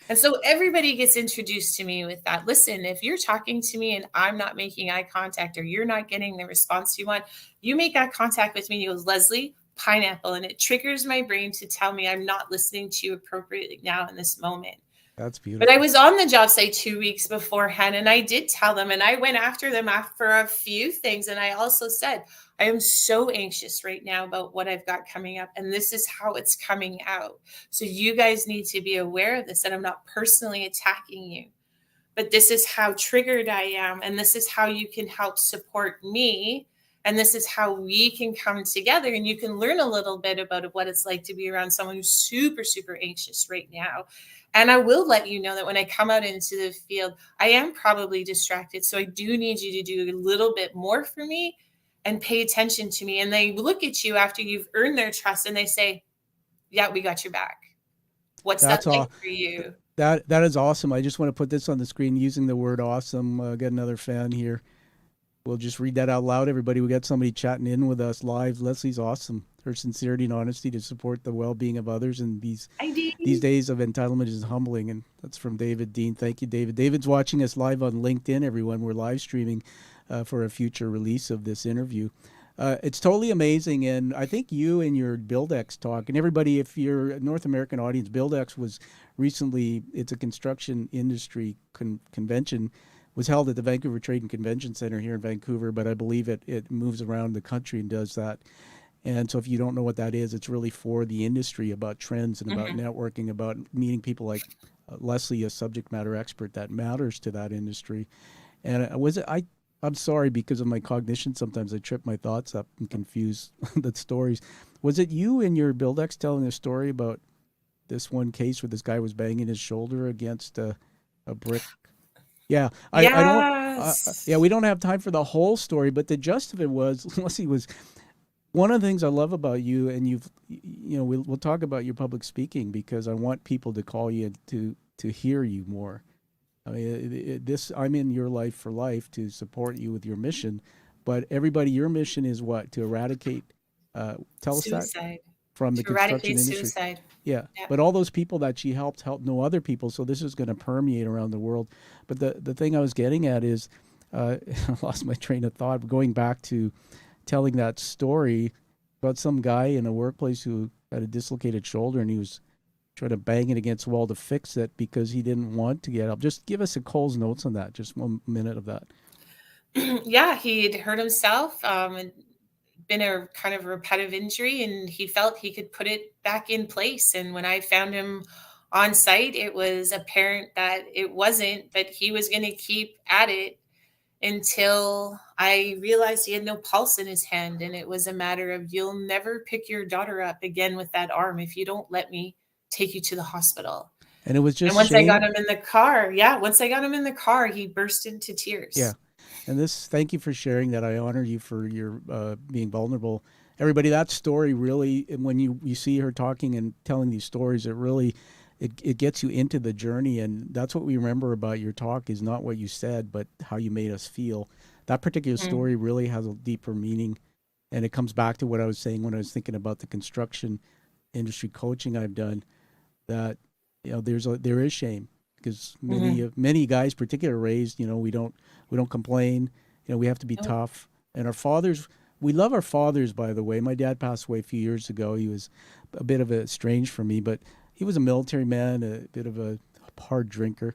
And so everybody gets introduced to me with that. Listen, if you're talking to me and I'm not making eye contact or you're not getting the response you want, you make eye contact with me. You go, Leslie, pineapple. And it triggers my brain to tell me I'm not listening to you appropriately now in this moment. That's But I beautiful. was on the job site 2 weeks beforehand, and I did tell them, and I went after them for a few things. And I also said, I am so anxious right now about what I've got coming up, and this is how it's coming out. So you guys need to be aware of this, that I'm not personally attacking you, but this is how triggered I am, and this is how you can help support me, and this is how we can come together, and you can learn a little bit about what it's like to be around someone who's super, super anxious right now. And I will let you know that when I come out into the field, I am probably distracted. So I do need you to do a little bit more for me and pay attention to me. And they look at you after you've earned their trust and they say, yeah, we got your back. What's that That's like all. for you? That is awesome. I just want to put this on the screen using the word awesome. Got another fan here. We'll just read that out loud, everybody. We got somebody chatting in with us live. Leslee's awesome. Her sincerity and honesty to support the well-being of others in these days of entitlement is humbling. And that's from David Dean. Thank you, David. David's watching us live on LinkedIn, everyone. We're live streaming for a future release of this interview. It's totally amazing. And I think you and your BuildX talk, and everybody, if you're a North American audience, BuildX was recently, it's a construction industry convention, was held at the Vancouver Trade and Convention Center here in Vancouver, but I believe it moves around the country and does that. And so if you don't know what that is, it's really for the industry, about trends and about networking, about meeting people like Leslee, a subject matter expert that matters to that industry. And I'm sorry, because of my cognition, sometimes I trip my thoughts up and confuse the stories. Was it you in your BuildX telling a story about this one case where this guy was banging his shoulder against a brick? Yeah, I don't. Yeah, Yes. we don't have time for the whole story, but the gist of it was, Leslie, was one of the things I love about you, and we'll talk about your public speaking, because I want people to call you to hear you more. I mean, I'm in your life for life to support you with your mission, but everybody, your mission is what? To eradicate. Tell us that, Suicide. from the To construction eradicate industry. suicide. Yeah, Yeah. but all those people that she help know other people. So this is going to permeate around the world. But the thing I was getting at is, I lost my train of thought. Going back to telling that story about some guy in a workplace who had a dislocated shoulder, and he was trying to bang it against the wall to fix it because he didn't want to get up. Just give us a Cole's notes on that. Just 1 minute of that. Yeah, he'd hurt himself, and been a kind of repetitive injury, and he felt he could put it back in place. And when I found him on site, it was apparent that it wasn't, but he was going to keep at it until I realized he had no pulse in his hand. And it was a matter of, you'll never pick your daughter up again with that arm if you don't let me take you to the hospital. And it was And just once I got shame. him in the car, yeah, once I got him in the car, he burst into Yeah. tears. And thank you for sharing that. I honor you for your being vulnerable. Everybody, that story really, and when you see her talking and telling these stories, it gets you into the journey. And that's what we remember about your talk, is not what you said, but how you made us feel. That particular Mm. story really has a deeper meaning. And it comes back to what I was saying when I was thinking about the construction industry coaching I've done, that, there is shame, because Mhm. many guys, particularly raised, we don't complain. We have to be Nope. tough. And our fathers, we love our fathers, by the way. My dad passed away a few years ago. He was a bit of a strange for me, but he was a military man, a bit of a hard drinker,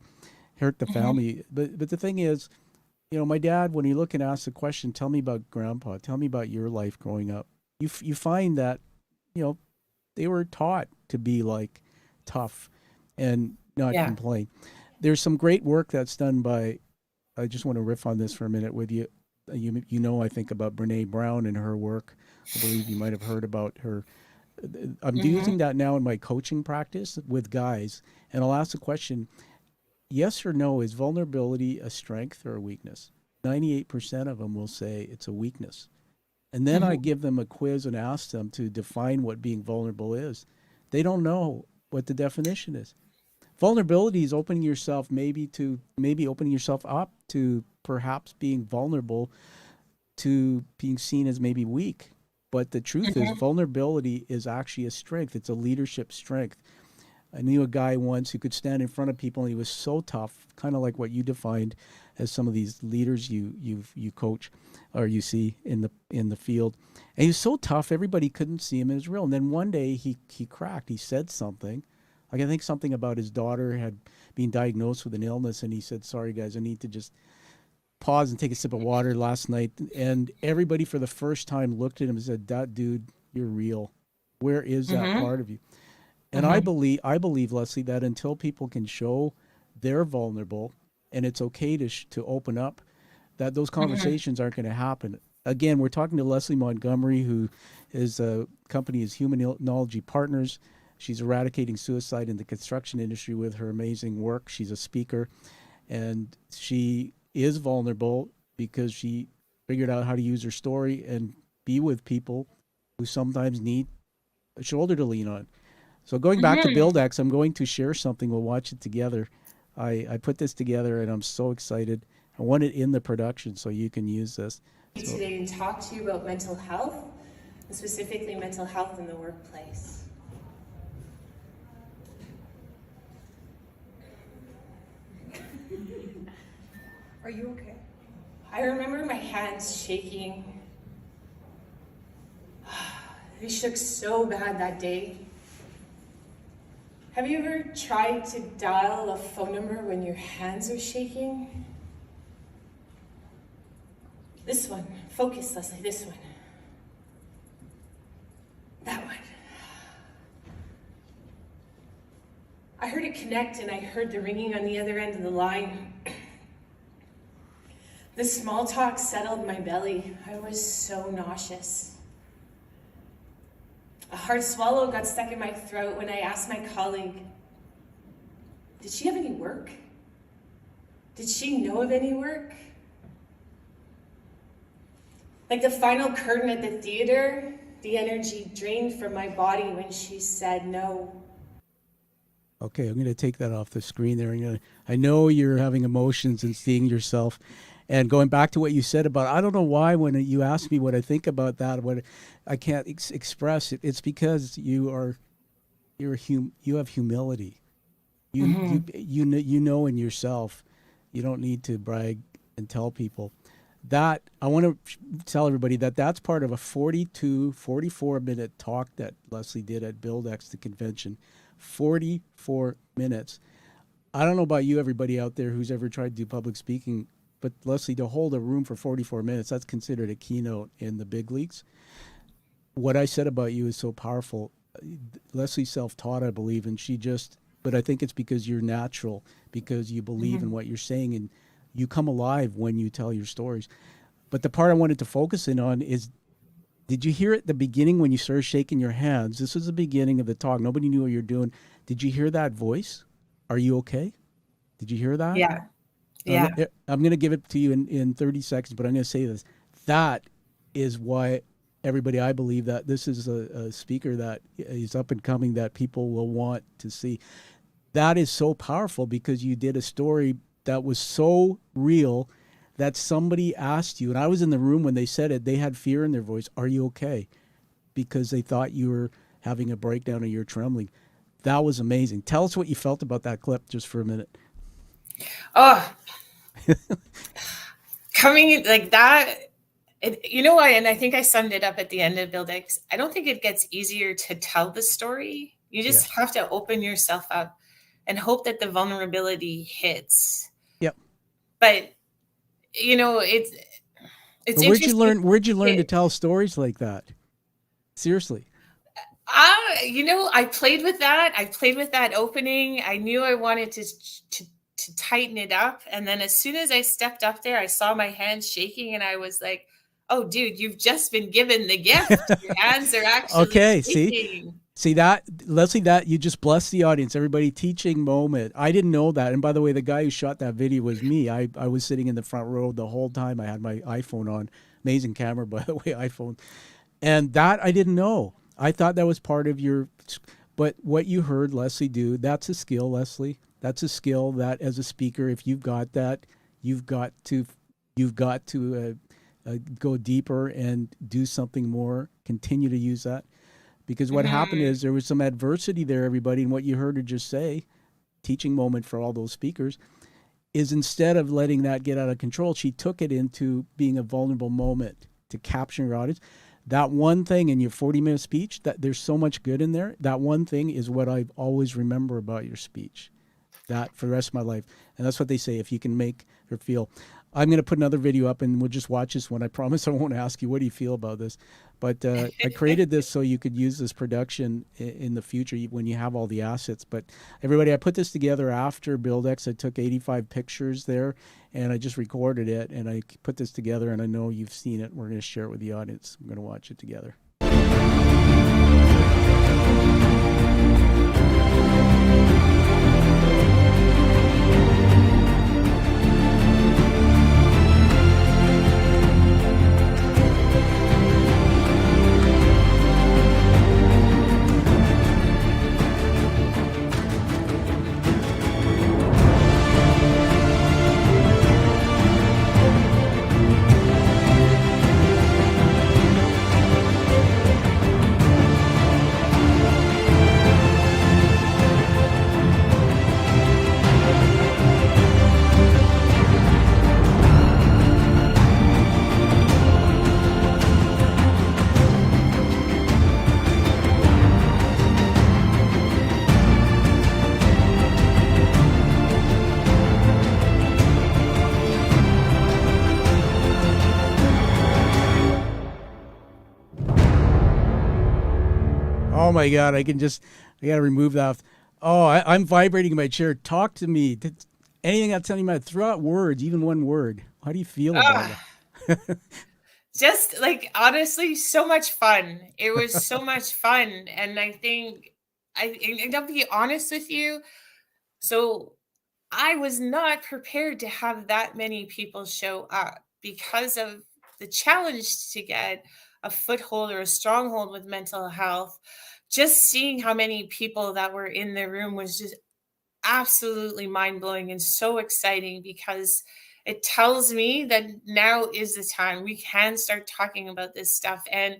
hurt the Mhm. family. But the thing is, my dad, when you look and ask the question, tell me about grandpa, tell me about your life growing up, you find that, you know, they were taught to be like tough and not Yeah. complain. There's some great work that's done by, I just want to riff on this for a minute with you. I think about Brene Brown and her work. I believe you might have heard about her. I'm Mhm. using that now in my coaching practice with guys, and I'll ask the question: yes or no, is vulnerability a strength or a weakness? 98% of them will say it's a weakness. And then I Mhm. give them a quiz and ask them to define what being vulnerable is. They don't know what the definition is. Vulnerability is maybe opening yourself up to perhaps being vulnerable, to being seen as maybe weak. But the truth is, Mhm. vulnerability is actually a strength. It's a leadership strength. I knew a guy once who could stand in front of people, and he was so tough, kind of like what you defined as some of these leaders you coach or you see in the field. And he was so tough, everybody couldn't see him as real. And then one day he cracked. He said something. Like I think something about his daughter had been diagnosed with an illness, and he said, "Sorry guys, I need to just pause and take a sip of water last night." And everybody for the first time looked at him and said, "That dude, you're real. Where is that Mm-hmm. part of you?" And Mm-hmm. I believe, Leslie, that until people can show they're vulnerable and it's okay to open up, that those Mm-hmm. conversations aren't going to happen. Again, we're talking to Leslee Montgomery, who is a company is Humanology Partners. She's eradicating suicide in the construction industry with her amazing work. She's a speaker, and she is vulnerable because she figured out how to use her story and be with people who sometimes need a shoulder to lean on. So going back to Mm-hmm. BuildX, I'm going to share something. We'll watch it together. I put this together and I'm so excited. I want it in the production so you can use this. So Today and talk to you about mental health, and specifically mental health in the workplace. Are you okay? I remember my hands shaking. They shook so bad that day. Have you ever tried to dial a phone number when your hands are shaking? This one. Focus, Leslie, this one. That one. I heard it connect and I heard the ringing on the other end of the line. The small talk settled my belly. I was so nauseous. A hard swallow got stuck in my throat when I asked my colleague, did she have any work? Did she know of any work? Like the final curtain at the theater, the energy drained from my body when she said no. okay, I'm going to take that off the screen there. I know you're having emotions and seeing yourself. And going back to what you said about, I don't know why when you ask me what I think about that, what I can't express it. It's because you have humility. You know in yourself. You don't need to brag and tell people. That I want to tell everybody that that's part of a 44 minute talk that Leslie did at BuildX, the convention. 44 minutes. I don't know about you, everybody out there who's ever tried to do public speaking, but Leslie, to hold a room for 44 minutes, that's considered a keynote in the big leagues. What I said about you is so powerful. Leslie's self-taught, I believe, and but I think it's because you're natural, because you believe in what you're saying, and you come alive when you tell your stories. But the part I wanted to focus in on is, did you hear at the beginning when you started shaking your hands? This was the beginning of the talk. Nobody knew what you're doing. Did you hear that voice? Are you okay? Did you hear that? Yeah, yeah. I'm going to give it to you in 30 seconds, but I'm going to say this. That is why everybody, I believe that this is a speaker that is up and coming that people will want to see. That is so powerful because you did a story that was so real that somebody asked you, and I was in the room when they said it, they had fear in their voice. Are you okay? Because they thought you were having a breakdown or you're trembling. That was amazing. Tell us what you felt about that clip just for a minute. Oh, coming like that. You know what? And I think I summed it up at the end of Build X. I don't think it gets easier to tell the story. You Yeah. just have to open yourself up and hope that the vulnerability hits. Yep. But it's But interesting. Where'd you learn to tell stories like that? Seriously. I played with that. I played with that opening. I knew I wanted to tighten it up. And then as soon as I stepped up there, I saw my hands shaking and I was like, oh, dude, you've just been given the gift. Your hands are actually Okay. shaking. See that, Leslie, that you just blessed the audience, everybody. Teaching moment. I didn't know that. And by the way, the guy who shot that video was me. I was sitting in the front row the whole time. I had my iPhone on. Amazing camera, by the way, iPhone. And that I didn't know. I thought that was part of but what you heard Leslie do, that's a skill, Leslie. That's a skill that as a speaker, if you've got that, you've got to go deeper and do something more, continue to use that. Because what happened is there was some adversity there, everybody, and what you heard her just say, teaching moment for all those speakers, is instead of letting that get out of control, she took it into being a vulnerable moment to capture your audience. that one thing in your 40-minute speech, that there's so much good in there. That one thing is what I always remember about your speech, that for the rest of my life. And that's what they say, if you can make her feel. I'm going to put another video up and we'll just watch this one. I promise I won't ask you, what do you feel about this? But I created this so you could use this production in the future when you have all the assets. But everybody, I put this together after BuildX. I took 85 pictures there and I just recorded it and I put this together, and I know you've seen it. We're going to share it with the audience. I'm going to watch it together. Oh my God, I got to remove that. Oh, I'm vibrating in my chair. Talk to me. Anything I'm telling you about, throw out words, even one word. How do you feel about that? Just like, honestly, so much fun. It was so much fun. And I think, I'll be honest with you. So I was not prepared to have that many people show up because of the challenge to get a foothold or a stronghold with mental health. Just seeing how many people that were in the room was just absolutely mind-blowing and so exciting, because it tells me that now is the time we can start talking about this stuff, and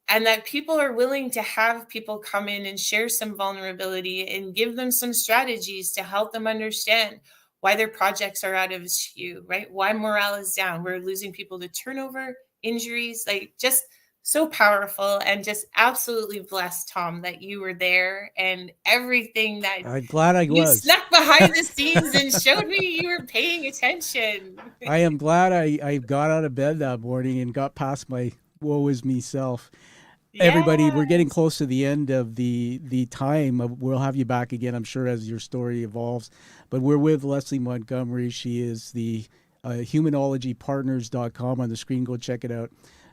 that people are willing to have people come in and share some vulnerability and give them some strategies to help them understand why their projects are out of skew, right? Why morale is down. We're losing people to turnover, injuries, like just so powerful, and just absolutely blessed, Tom, that you were there and everything that I'm glad I you was. snuck behind the scenes and showed me you were paying attention. I am glad I got out of bed that morning and got past my woe is me self. Everybody, we're getting Yes. close to the end of the time. We'll have you back again, I'm sure, as your story evolves. But we're with Leslee Montgomery. She is the humanologypartners.com on the screen. Go check it out.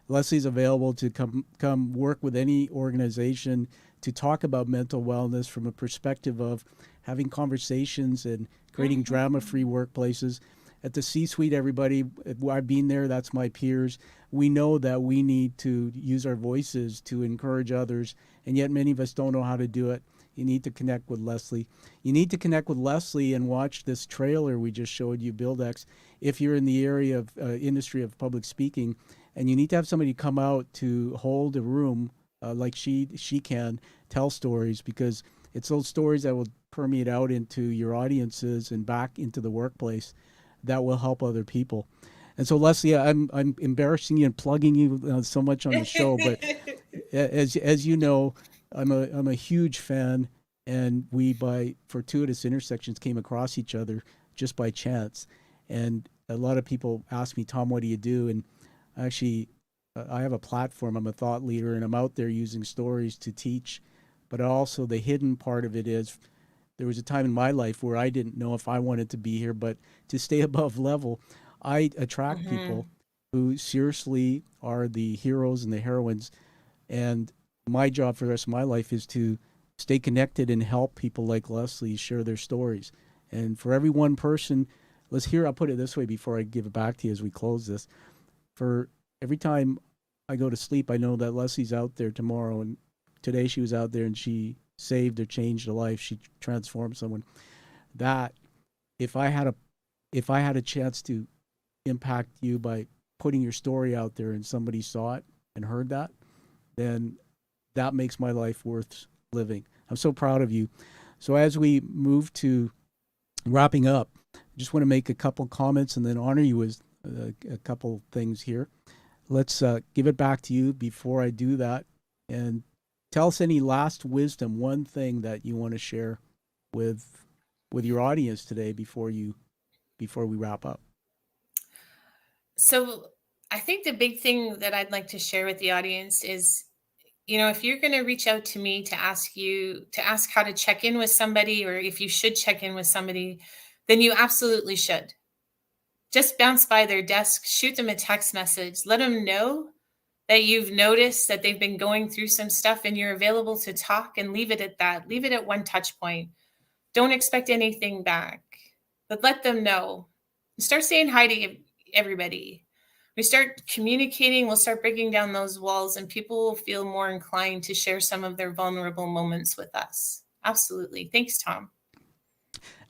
Leslie's available to come work with any organization to talk about mental wellness from a perspective of having conversations and creating drama-free workplaces. At the C-suite, everybody, I've been there, that's my peers. We know that we need to use our voices to encourage others, and yet many of us don't know how to do it. You need to connect with Leslee. You need to connect with Leslee and watch this trailer we just showed you, BuildX, if you're in the area of industry of public speaking, and you need to have somebody come out to hold a room like she can, tell stories, because it's those stories that will permeate out into your audiences and back into the workplace that will help other people. And so, Leslee, I'm embarrassing you and plugging you so much on the show, but as you know, I'm a huge fan, and we, by fortuitous intersections, came across each other just by chance. And a lot of people ask me, Tom, what do you do? And actually, I have a platform. I'm a thought leader, and I'm out there using stories to teach. But also, the hidden part of it is, there was a time in my life where I didn't know if I wanted to be here, but to stay above level, I attract people who seriously are the heroes and the heroines. And my job for the rest of my life is to stay connected and help people like Leslee share their stories. And for every one person, I'll put it this way before I give it back to you as we close this. For every time I go to sleep, I know that Leslie's out there tomorrow, and today she was out there and she saved or changed a life. She transformed someone. That if I had a chance to impact you by putting your story out there and somebody saw it and heard that, then that makes my life worth living. I'm so proud of you. So as we move to wrapping up, I just want to make a couple comments and then honor you with a couple things here. let's give it back to you before I do that. And tell us any last wisdom, one thing that you want to share with your audience today before we wrap up. So I think the big thing that I'd like to share with the audience is, if you're going to reach out to me to ask how to check in with somebody, or if you should check in with somebody, then you absolutely should. Just bounce by their desk, shoot them a text message, let them know that you've noticed that they've been going through some stuff and you're available to talk, and leave it at that. Leave it at one touch point. Don't expect anything back, but let them know. Start saying hi to everybody. We start communicating, we'll start breaking down those walls, and people will feel more inclined to share some of their vulnerable moments with us. Absolutely. Thanks, Tom.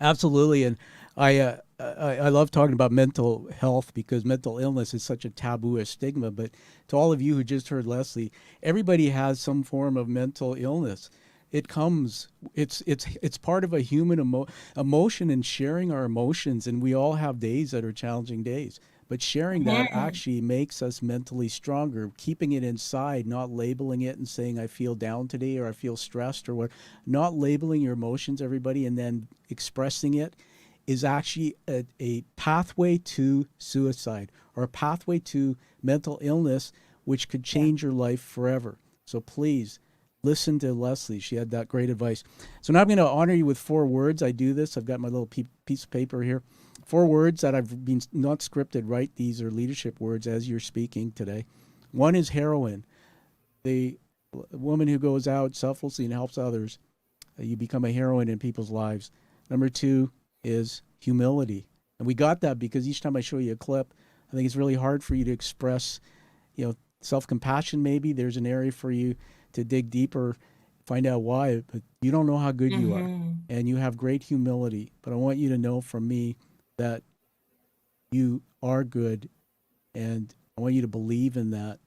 Absolutely. And I love talking about mental health because mental illness is such a taboo, a stigma. But to all of you who just heard Leslee, everybody has some form of mental illness. It's part of a human emotion, and sharing our emotions. And we all have days that are challenging days. But sharing that actually makes us mentally stronger. Keeping it inside, not labeling it and saying, I feel down today, or I feel stressed, or what. Not labeling your emotions, everybody, and then expressing it is actually a pathway to suicide, or a pathway to mental illness, which could change your life forever. So please listen to Leslee. She had that great advice. So now I'm going to honor you with 4 words. I do this. I've got my little piece of paper here. 4 words that I've been not scripted, right? These are leadership words as you're speaking today. 1 is heroine. The woman who goes out selflessly and helps others. You become a heroine in people's lives. Number 2 is humility. And we got that because each time I show you a clip, I think it's really hard for you to express, self-compassion maybe. There's an area for you to dig deeper, find out why, but you don't know how good you are. And you have great humility. But I want you to know from me that you are good, and I want you to believe in that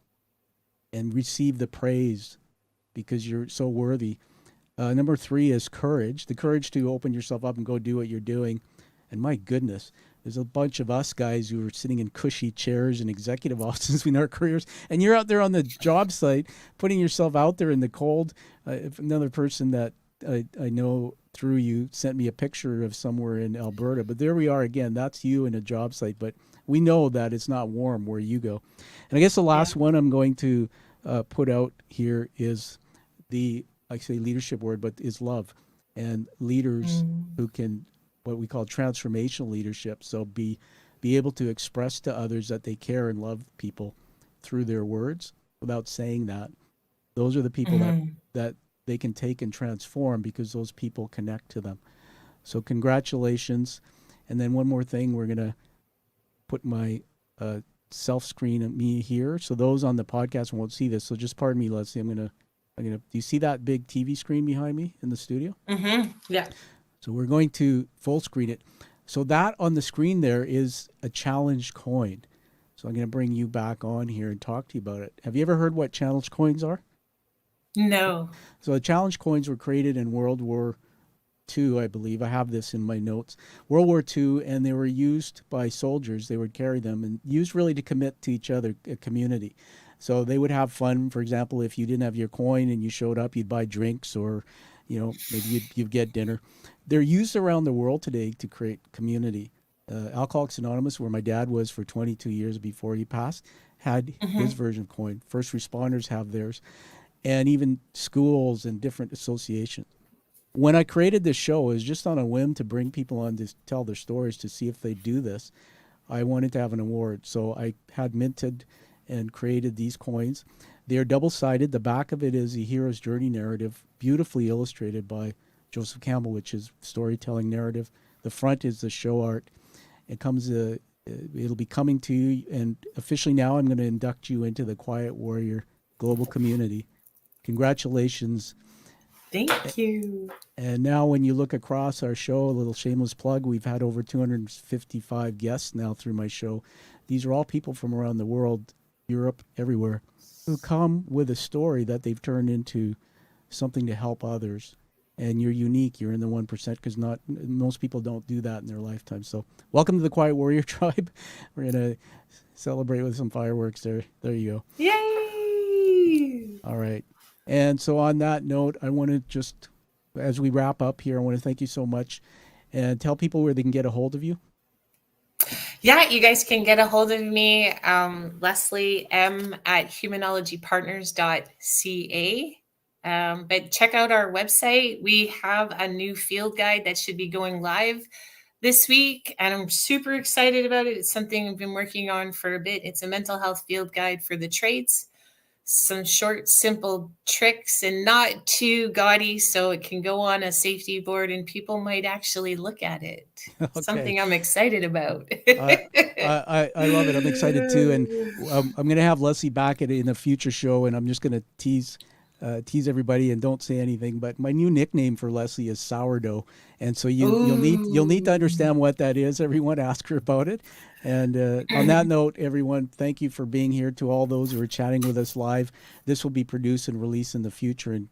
and receive the praise because you're so worthy. Number 3 is courage, the courage to open yourself up and go do what you're doing. And my goodness, there's a bunch of us guys who are sitting in cushy chairs in executive offices in our careers, and you're out there on the job site, putting yourself out there in the cold. If another person that I know through you sent me a picture of somewhere in Alberta, but there we are again. That's you in a job site, but we know that it's not warm where you go. And I guess the last one I'm going to put out here is I say leadership word, but is love, and leaders who can, what we call transformational leadership. So be able to express to others that they care and love people through their words without saying that. Those are the people that they can take and transform because those people connect to them. So congratulations. And then one more thing, we're going to put my self screen at me here. So those on the podcast won't see this. So just pardon me, Leslee. I'm going to, do you see that big TV screen behind me in the studio? Yeah. So we're going to full screen it. So that on the screen there is a challenge coin. So I'm going to bring you back on here and talk to you about it. Have you ever heard what challenge coins are? No. So the challenge coins were created in World War II, I believe. I have this in my notes. World War II, and they were used by soldiers. They would carry them and used really to commit to each other, a community. So they would have fun. For example, if you didn't have your coin and you showed up, you'd buy drinks, or maybe you'd get dinner. They're used around the world today to create community. Alcoholics Anonymous, where my dad was for 22 years before he passed, had his version of coin. First responders have theirs, and even schools and different associations. When I created this show, it was just on a whim to bring people on to tell their stories to see if they do this. I wanted to have an award, so I had minted and created these coins. They are double-sided. The back of it is a hero's journey narrative, beautifully illustrated by Joseph Campbell, which is storytelling narrative. The front is the show art. It comes. It'll be coming to you, and officially now I'm going to induct you into the Quiet Warrior Global Community. Congratulations. Thank you. And now when you look across our show, a little shameless plug, we've had over 255 guests now through my show. These are all people from around the world, Europe, everywhere, who come with a story that they've turned into something to help others. And you're unique. You're in the 1% because most people don't do that in their lifetime. So welcome to the Quiet Warrior Tribe. We're going to Celebrate with some fireworks there. There you go. Yay! All right. And so on that note, I want to just, as we wrap up here, I want to thank you so much and tell people where they can get a hold of you. Yeah, you guys can get a hold of me, Leslie M at humanologypartners.ca. But check out our website. We have a new field guide that should be going live this week, and I'm super excited about it. It's something I've been working on for a bit. It's a mental health field guide for the trades. Some short, simple tricks and not too gaudy, so it can go on a safety board and people might actually look at it. Okay. Something I'm excited about. I love it. I'm excited too. And I'm going to have Leslie back in a future show, and I'm just going to tease everybody and don't say anything. But my new nickname for Leslie is Sourdough, and so you'll need to understand what that is. Everyone, ask her about it. And on that note, everyone, thank you for being here. To all those who are chatting with us live, this will be produced and released in the future in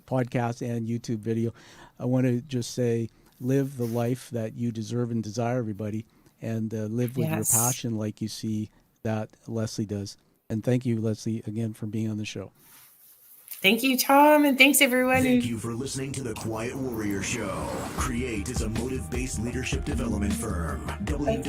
podcast and YouTube video. I want to just say, live the life that you deserve and desire, everybody, and live with your passion like you see that Leslie does. And thank you, Leslie, again for being on the show. Thank you, Tom, and thanks everyone. Thank you for listening to The Quiet Warrior Show. Create is a motive-based leadership development firm. www.kreat.ca.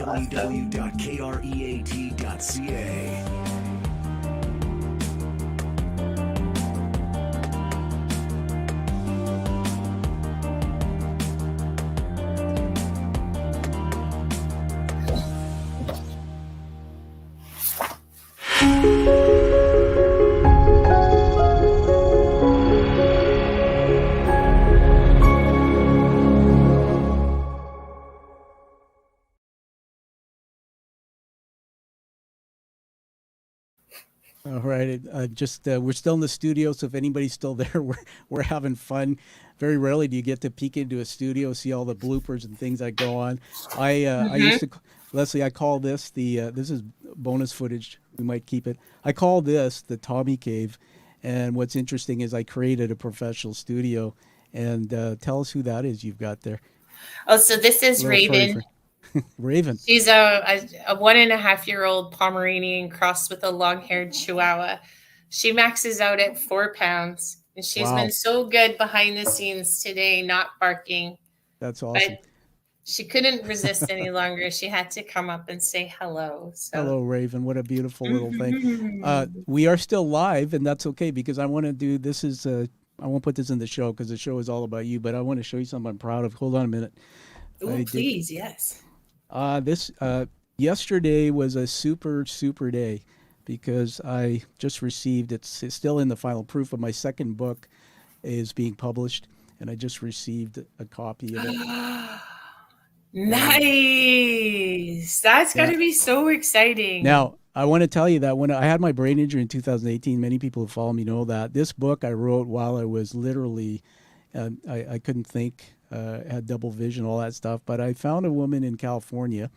All right. We're still in the studio, so if anybody's still there, we're having fun. Very rarely do you get to peek into a studio, see all the bloopers and things that go on. I used to, Leslie, I call this this is bonus footage. We might keep it. I call this the Tommy Cave. And what's interesting is I created a professional studio. And tell us who that is you've got there. Oh, so this is Raven. Raven. She's a 1.5-year-old Pomeranian crossed with a long-haired Chihuahua. She maxes out at 4 pounds, and she's been so good behind the scenes today, not barking. That's awesome. But she couldn't resist any longer. She had to come up and say hello. So. Hello, Raven. What a beautiful little thing. We are still live, and that's okay because I want to do this. I won't put this in the show because the show is all about you, but I want to show you something I'm proud of. Hold on a minute. Oh, please, yes. Yesterday was a super day because I just received, it's still in the final proof of my second book is being published, and I just received a copy of it. Nice. That's got to be so exciting. Now, I want to tell you that when I had my brain injury in 2018, many people who follow me know that this book I wrote while I was literally, I couldn't think, had double vision, all that stuff. But I found a woman in California,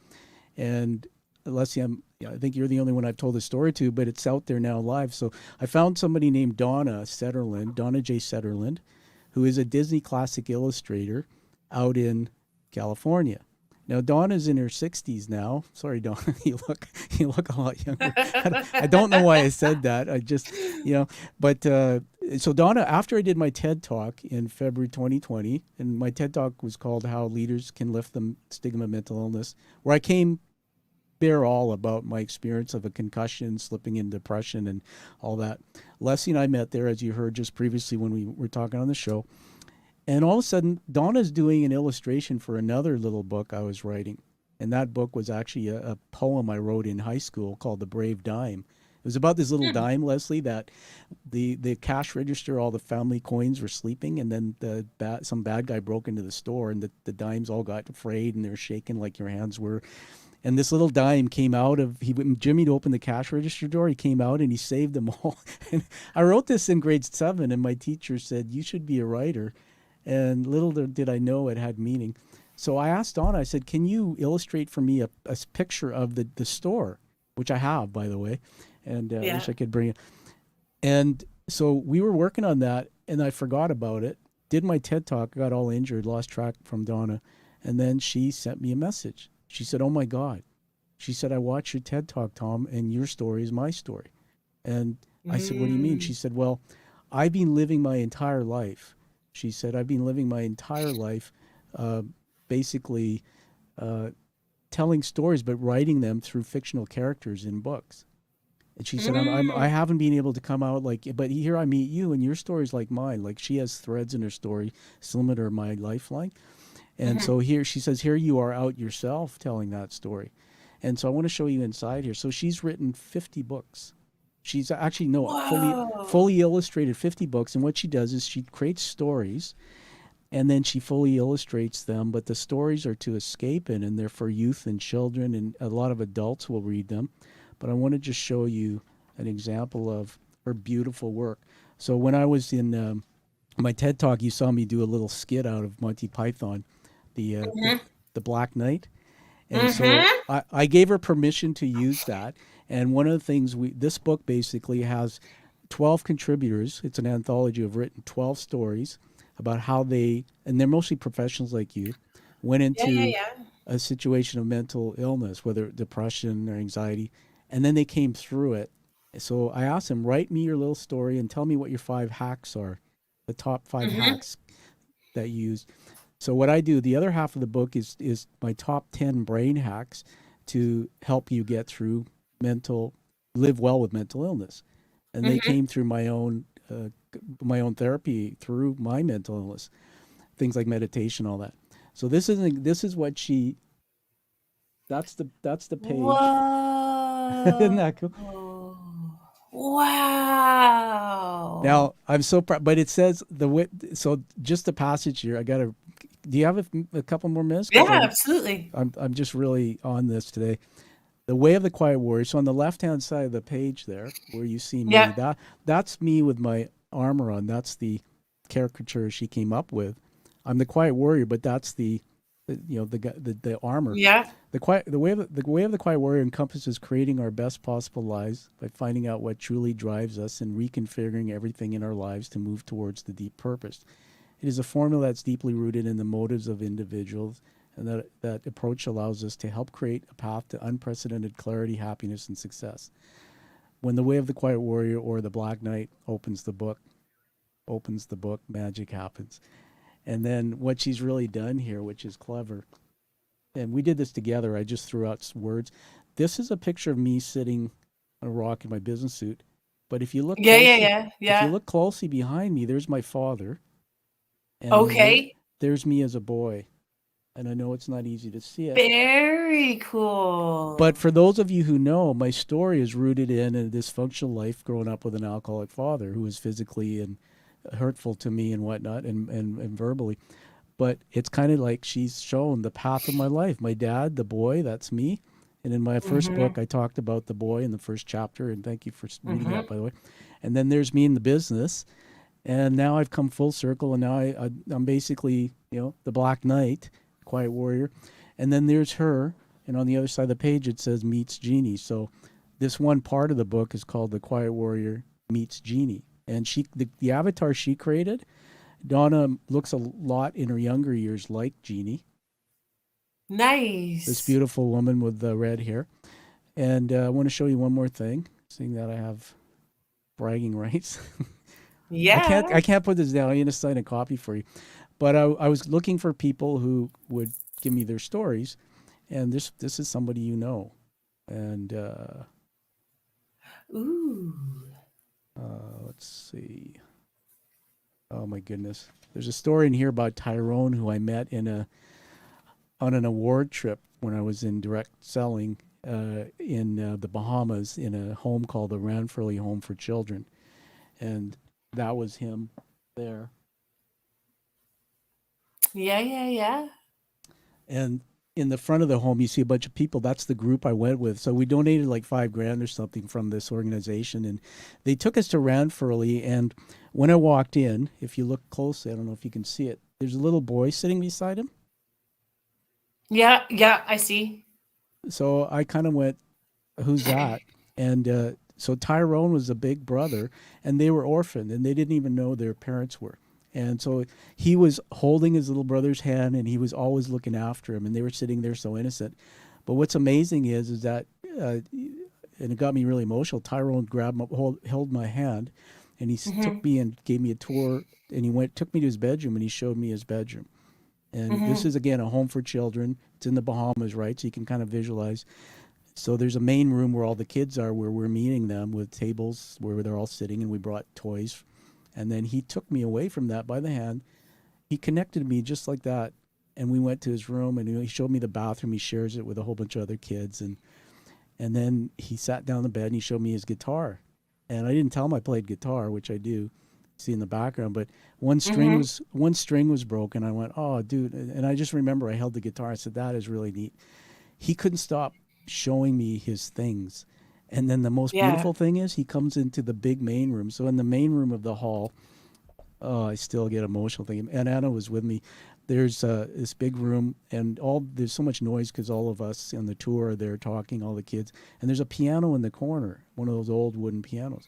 and Leslie, I think you're the only one I've told the story to, but it's out there now live. So I found somebody named Donna J. Setterland, who is a Disney classic illustrator out in California. Now, Donna's in her 60s now. Sorry, Donna, you look a lot younger. I don't know why I said that. I just, but so Donna, after I did my TED Talk in February 2020, and my TED Talk was called How Leaders Can Lift the Stigma of Mental Illness, where I came bare all about my experience of a concussion, slipping in depression, and all that. Leslie and I met there, as you heard just previously when we were talking on the show. And all of a sudden, Donna's doing an illustration for another little book I was writing. And that book was actually a poem I wrote in high school called The Brave Dime. It was about this little dime, Leslie, that the cash register, all the family coins were sleeping, and then some bad guy broke into the store, and the dimes all got frayed, and they were shaking like your hands were. And this little dime came out of, Jimmy opened the cash register door, he came out and he saved them all. And I wrote this in grade 7, and my teacher said, "You should be a writer." And little did I know it had meaning. So I asked Donna, I said, "Can you illustrate for me a picture of the store?" Which I have, by the way. And I wish I could bring it. And so we were working on that, and I forgot about it. Did my TED Talk, got all injured, lost track from Donna. And then she sent me a message. She said, "Oh my God, She said, I watched your TED Talk, Tom, and your story is my story. And I said, what do you mean? She Mm. said, well, I've been living my entire life. She said, I've been living my entire life uh, basically uh, telling stories, but writing them through fictional characters in books. And she said, I Mm. haven't been able to come out like, but here I meet you, and your story's like mine. Like she has threads in her story similar to my lifeline. And Mhm. so here she says, here you are out yourself telling that story. And so I want to show you inside here. So she's written 50 books. She's actually no Whoa. fully illustrated 50 books. And what she does is she creates stories and then she fully illustrates them. But the stories are to escape in, and they're for youth and children, and a lot of adults will read them. But I want to just show you an example of her beautiful work. So when I was in my TED Talk, you saw me do a little skit out of Monty Python, the uh, the, Mhm. the Black Knight, and so Mhm. I gave her permission to use that. And one of the things this book basically has 12 contributors. It's an anthology of written 12 stories about how and they're mostly professionals like you, went Yeah, yeah, into yeah. a situation of mental illness, whether depression or anxiety, and then they came through it. So I asked them, write me your little story and tell me what your 5 hacks are, the top 5 hacks that you use. So what I do, the other half of the book is my top 10 brain hacks to help you get through mental, live well with mental illness. And they Mhm. came through my own therapy through my mental illness, things like meditation, all that. So this is what she that's the page. Isn't Whoa. that cool? Wow. Now I'm so proud, but it says the way. So just the passage here. I gotta. Do you have a couple more minutes? Because Yeah, absolutely. I'm just really on this today. The Way of the Quiet Warrior. So on the left hand side of the page there, where you see me, Yeah. that's me with my armor on. That's the caricature she came up with. I'm the Quiet Warrior, but that's the armor. Yeah. The way of the Quiet Warrior encompasses creating our best possible lives by finding out what truly drives us and reconfiguring everything in our lives to move towards the deep purpose. It is a formula that's deeply rooted in the motives of individuals, and that approach allows us to help create a path to unprecedented clarity, happiness, and success. When the Way of the Quiet Warrior or the Black Knight opens the book, magic happens. And then what she's really done here, which is clever, and we did this together. I just threw out words. This is a picture of me sitting on a rock in my business suit. But Yeah, yeah, yeah, if you yeah. look closely behind me, there's my father, and then Okay. there's me as a boy. And I know it's not easy to see it, Very but cool. for those of you who know, my story is rooted in a dysfunctional life growing up with an alcoholic father who was physically and hurtful to me and whatnot, and verbally. But it's kind of like she's shown the path of my life. My dad, the boy, that's me. And in my first Mhm. book, I talked about the boy in the first chapter, and thank you for reading that, Mhm. by the way. And then there's me in the business, and now I've come full circle, and now I'm basically the Black Knight, Quiet Warrior, and then there's her, and on the other side of the page it says meets Jeannie. So this one part of the book is called the Quiet Warrior meets Jeannie, and the avatar she created. Donna looks a lot in her younger years like Jeannie, this Nice. beautiful woman with the red hair. And I want to show you one more thing, seeing that I have bragging rights. I Yeah. can't put this down. I'm going to sign a copy for you. But I was looking for people who would give me their stories, and this is somebody you know. And Ooh. let's see. Oh my goodness, there's a story in here about Tyrone who I met on an award trip when I was in direct selling in the Bahamas in a home called the Ranfurly Home for Children, and that was him there. Yeah, yeah, yeah. And in the front of the home, you see a bunch of people. That's the group I went with. So we donated like $5,000 or something from this organization, and they took us to Ranfurly. And when I walked in, if you look closely, I don't know if you can see it. There's a little boy sitting beside him. Yeah, yeah, I see. So I kind of went, "Who's that?" And so Tyrone was a big brother, and they were orphaned, and they didn't even know their parents were. And so he was holding his little brother's hand, and he was always looking after him, and they were sitting there so innocent. But what's amazing is that, and it got me really emotional. Tyrone held my hand, and he took me and gave me a tour. And he took me to his bedroom, and he showed me his bedroom. And this is, again, a home for children. It's in the Bahamas, right? So you can kind of visualize. So there's a main room where all the kids are, where we're meeting them with tables where they're all sitting, and we brought toys. And then he took me away from that by the hand. He connected me just like that. And we went to his room, and he showed me the bathroom. He shares it with a whole bunch of other kids. And then he sat down in the bed, and he showed me his guitar. And I didn't tell him I played guitar, which I do see in the background. But one string was broken. I went, oh, dude. And I just remember I held the guitar. I said, that is really neat. He couldn't stop showing me his things. And then the most beautiful thing is he comes into the big main room. So in the main room of the hall, I still get emotional thinking. And Anna was with me. There's this big room, and there's so much noise because all of us on the tour are there talking, all the kids. And there's a piano in the corner, one of those old wooden pianos.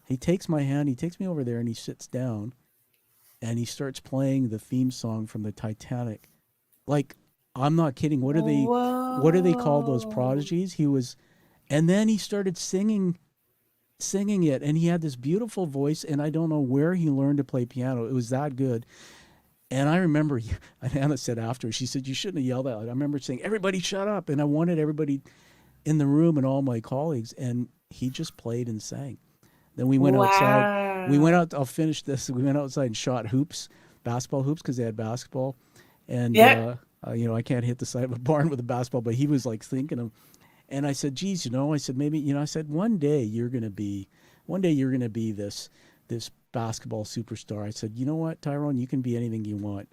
He takes my hand, he takes me over there, and he sits down, and he starts playing the theme song from the Titanic. Like, I'm not kidding. What do they call those prodigies? And then he started singing it, and he had this beautiful voice, and I don't know where he learned to play piano. It was that good. And I remember, Anna said after, she said, you shouldn't have yelled out. I remember saying, everybody shut up. And I wanted everybody in the room and all my colleagues. And he just played and sang. Then we went outside. We went out, I'll finish this. We went outside and shot basketball hoops, because they had basketball. And, I can't hit the side of a barn with a basketball, but he was like thinking of, and I said, geez, I said, maybe, I said, one day you're going to be this basketball superstar. I said, you know what, Tyrone, you can be anything you want.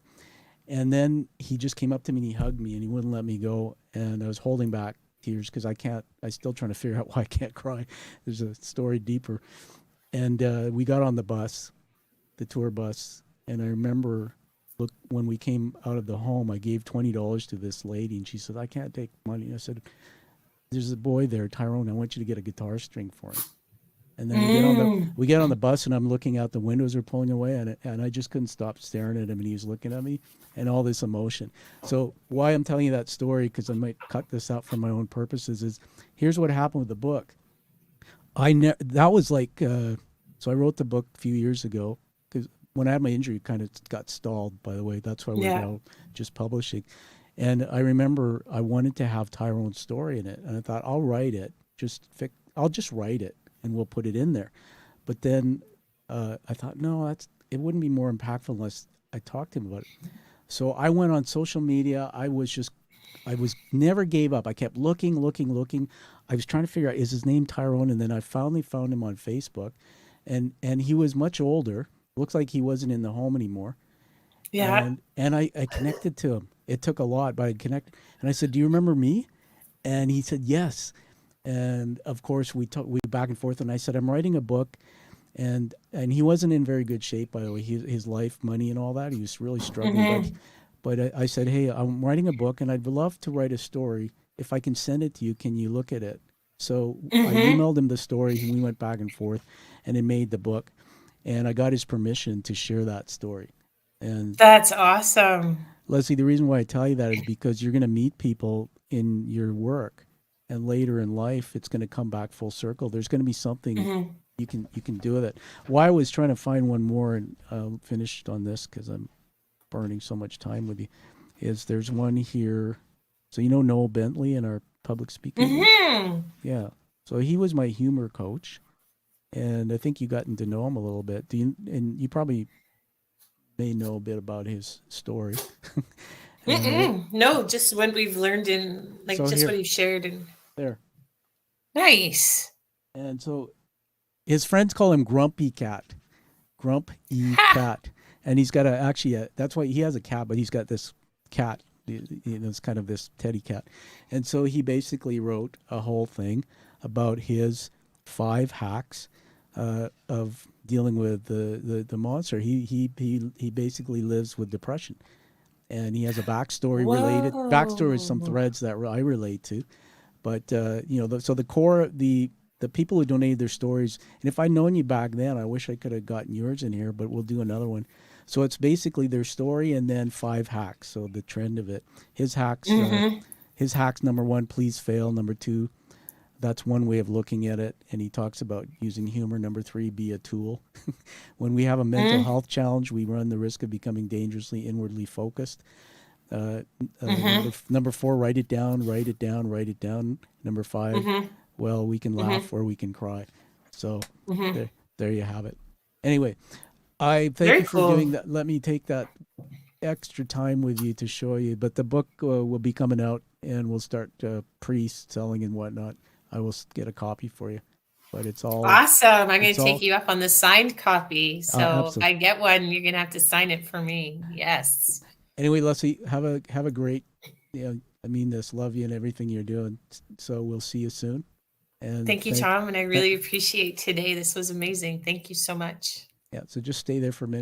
And then he just came up to me and he hugged me and he wouldn't let me go. And I was holding back tears because I'm still trying to figure out why I can't cry. There's a story deeper. And we got on the bus, the tour bus. And I remember, when we came out of the home, I gave $20 to this lady, and she said, I can't take money. I said, there's a boy there, Tyrone, I want you to get a guitar string for him. And then we get on the bus, and I'm looking out the windows are pulling away, and I just couldn't stop staring at him, and he was looking at me, and all this emotion. So why I'm telling you that story, because I might cut this out for my own purposes, is here's what happened with the book. That was like, so I wrote the book a few years ago, because when I had my injury, it kind of got stalled, by the way. That's why we're now just publishing. And I remember I wanted to have Tyrone's story in it, and I thought, I'll write it. I'll just write it, and we'll put it in there. But then I thought, no, it wouldn't be more impactful unless I talked to him about it. So I went on social media. I never gave up. I kept looking. I was trying to figure out, is his name Tyrone? And then I finally found him on Facebook, and he was much older. Looks like he wasn't in the home anymore. Yeah. And I connected to him. It took a lot, but I connected. And I said, do you remember me? And he said, yes. And of course, we back and forth. And I said, I'm writing a book. And he wasn't in very good shape, by the way. His life, money, and all that. He was really struggling. But I said, hey, I'm writing a book, and I'd love to write a story. If I can send it to you, can you look at it? So I emailed him the story, and we went back and forth, and it made the book. And I got his permission to share that story. And that's awesome. Leslie, the reason why I tell you that is because you're going to meet people in your work, and later in life, it's going to come back full circle. There's going to be something you can do with it. Why I was trying to find one more, and I'll finish on this because I'm burning so much time with you, is there's one here. So Noel Bentley in our public speaking? Yeah. So he was my humor coach. And I think you gotten to know him a little bit. And you probably may know a bit about his story. No, just what we've learned in, what you've shared. And there. Nice. And so his friends call him Grumpy Cat. Grumpy Cat. And he's got that's why he has a cat, but he's got this cat. It's kind of this teddy cat. And so he basically wrote a whole thing about his 5 hacks of dealing with the monster. He basically lives with depression, and he has a backstory related. Backstory is some threads that I relate to, but so the core, the people who donated their stories. And if I'd known you back then, I wish I could have gotten yours in here, but we'll do another one. So it's basically their story and then 5 hacks. So the trend of it, his hacks. his hacks: number one, please fail; number two, that's one way of looking at it, and he talks about using humor; number three, be a tool. When we have a mental health challenge, we run the risk of becoming dangerously inwardly focused. Number four, write it down, write it down, write it down. Number five, well, we can laugh or we can cry. So there you have it. Anyway, I thank Very you for cool. doing that. Let me take that extra time with you to show you. But the book will be coming out, and we'll start pre-selling and whatnot. I will get a copy for you. But it's all Awesome. I'm going it's to take all you up on the signed copy. So if absolutely. I get one, you're going to have to sign it for me. Yes. Anyway, Leslie, have a great. I mean this. Love you and everything you're doing. So we'll see you soon. And Thank you, Tom. And I really appreciate today. This was amazing. Thank you so much. Yeah. So just stay there for a minute.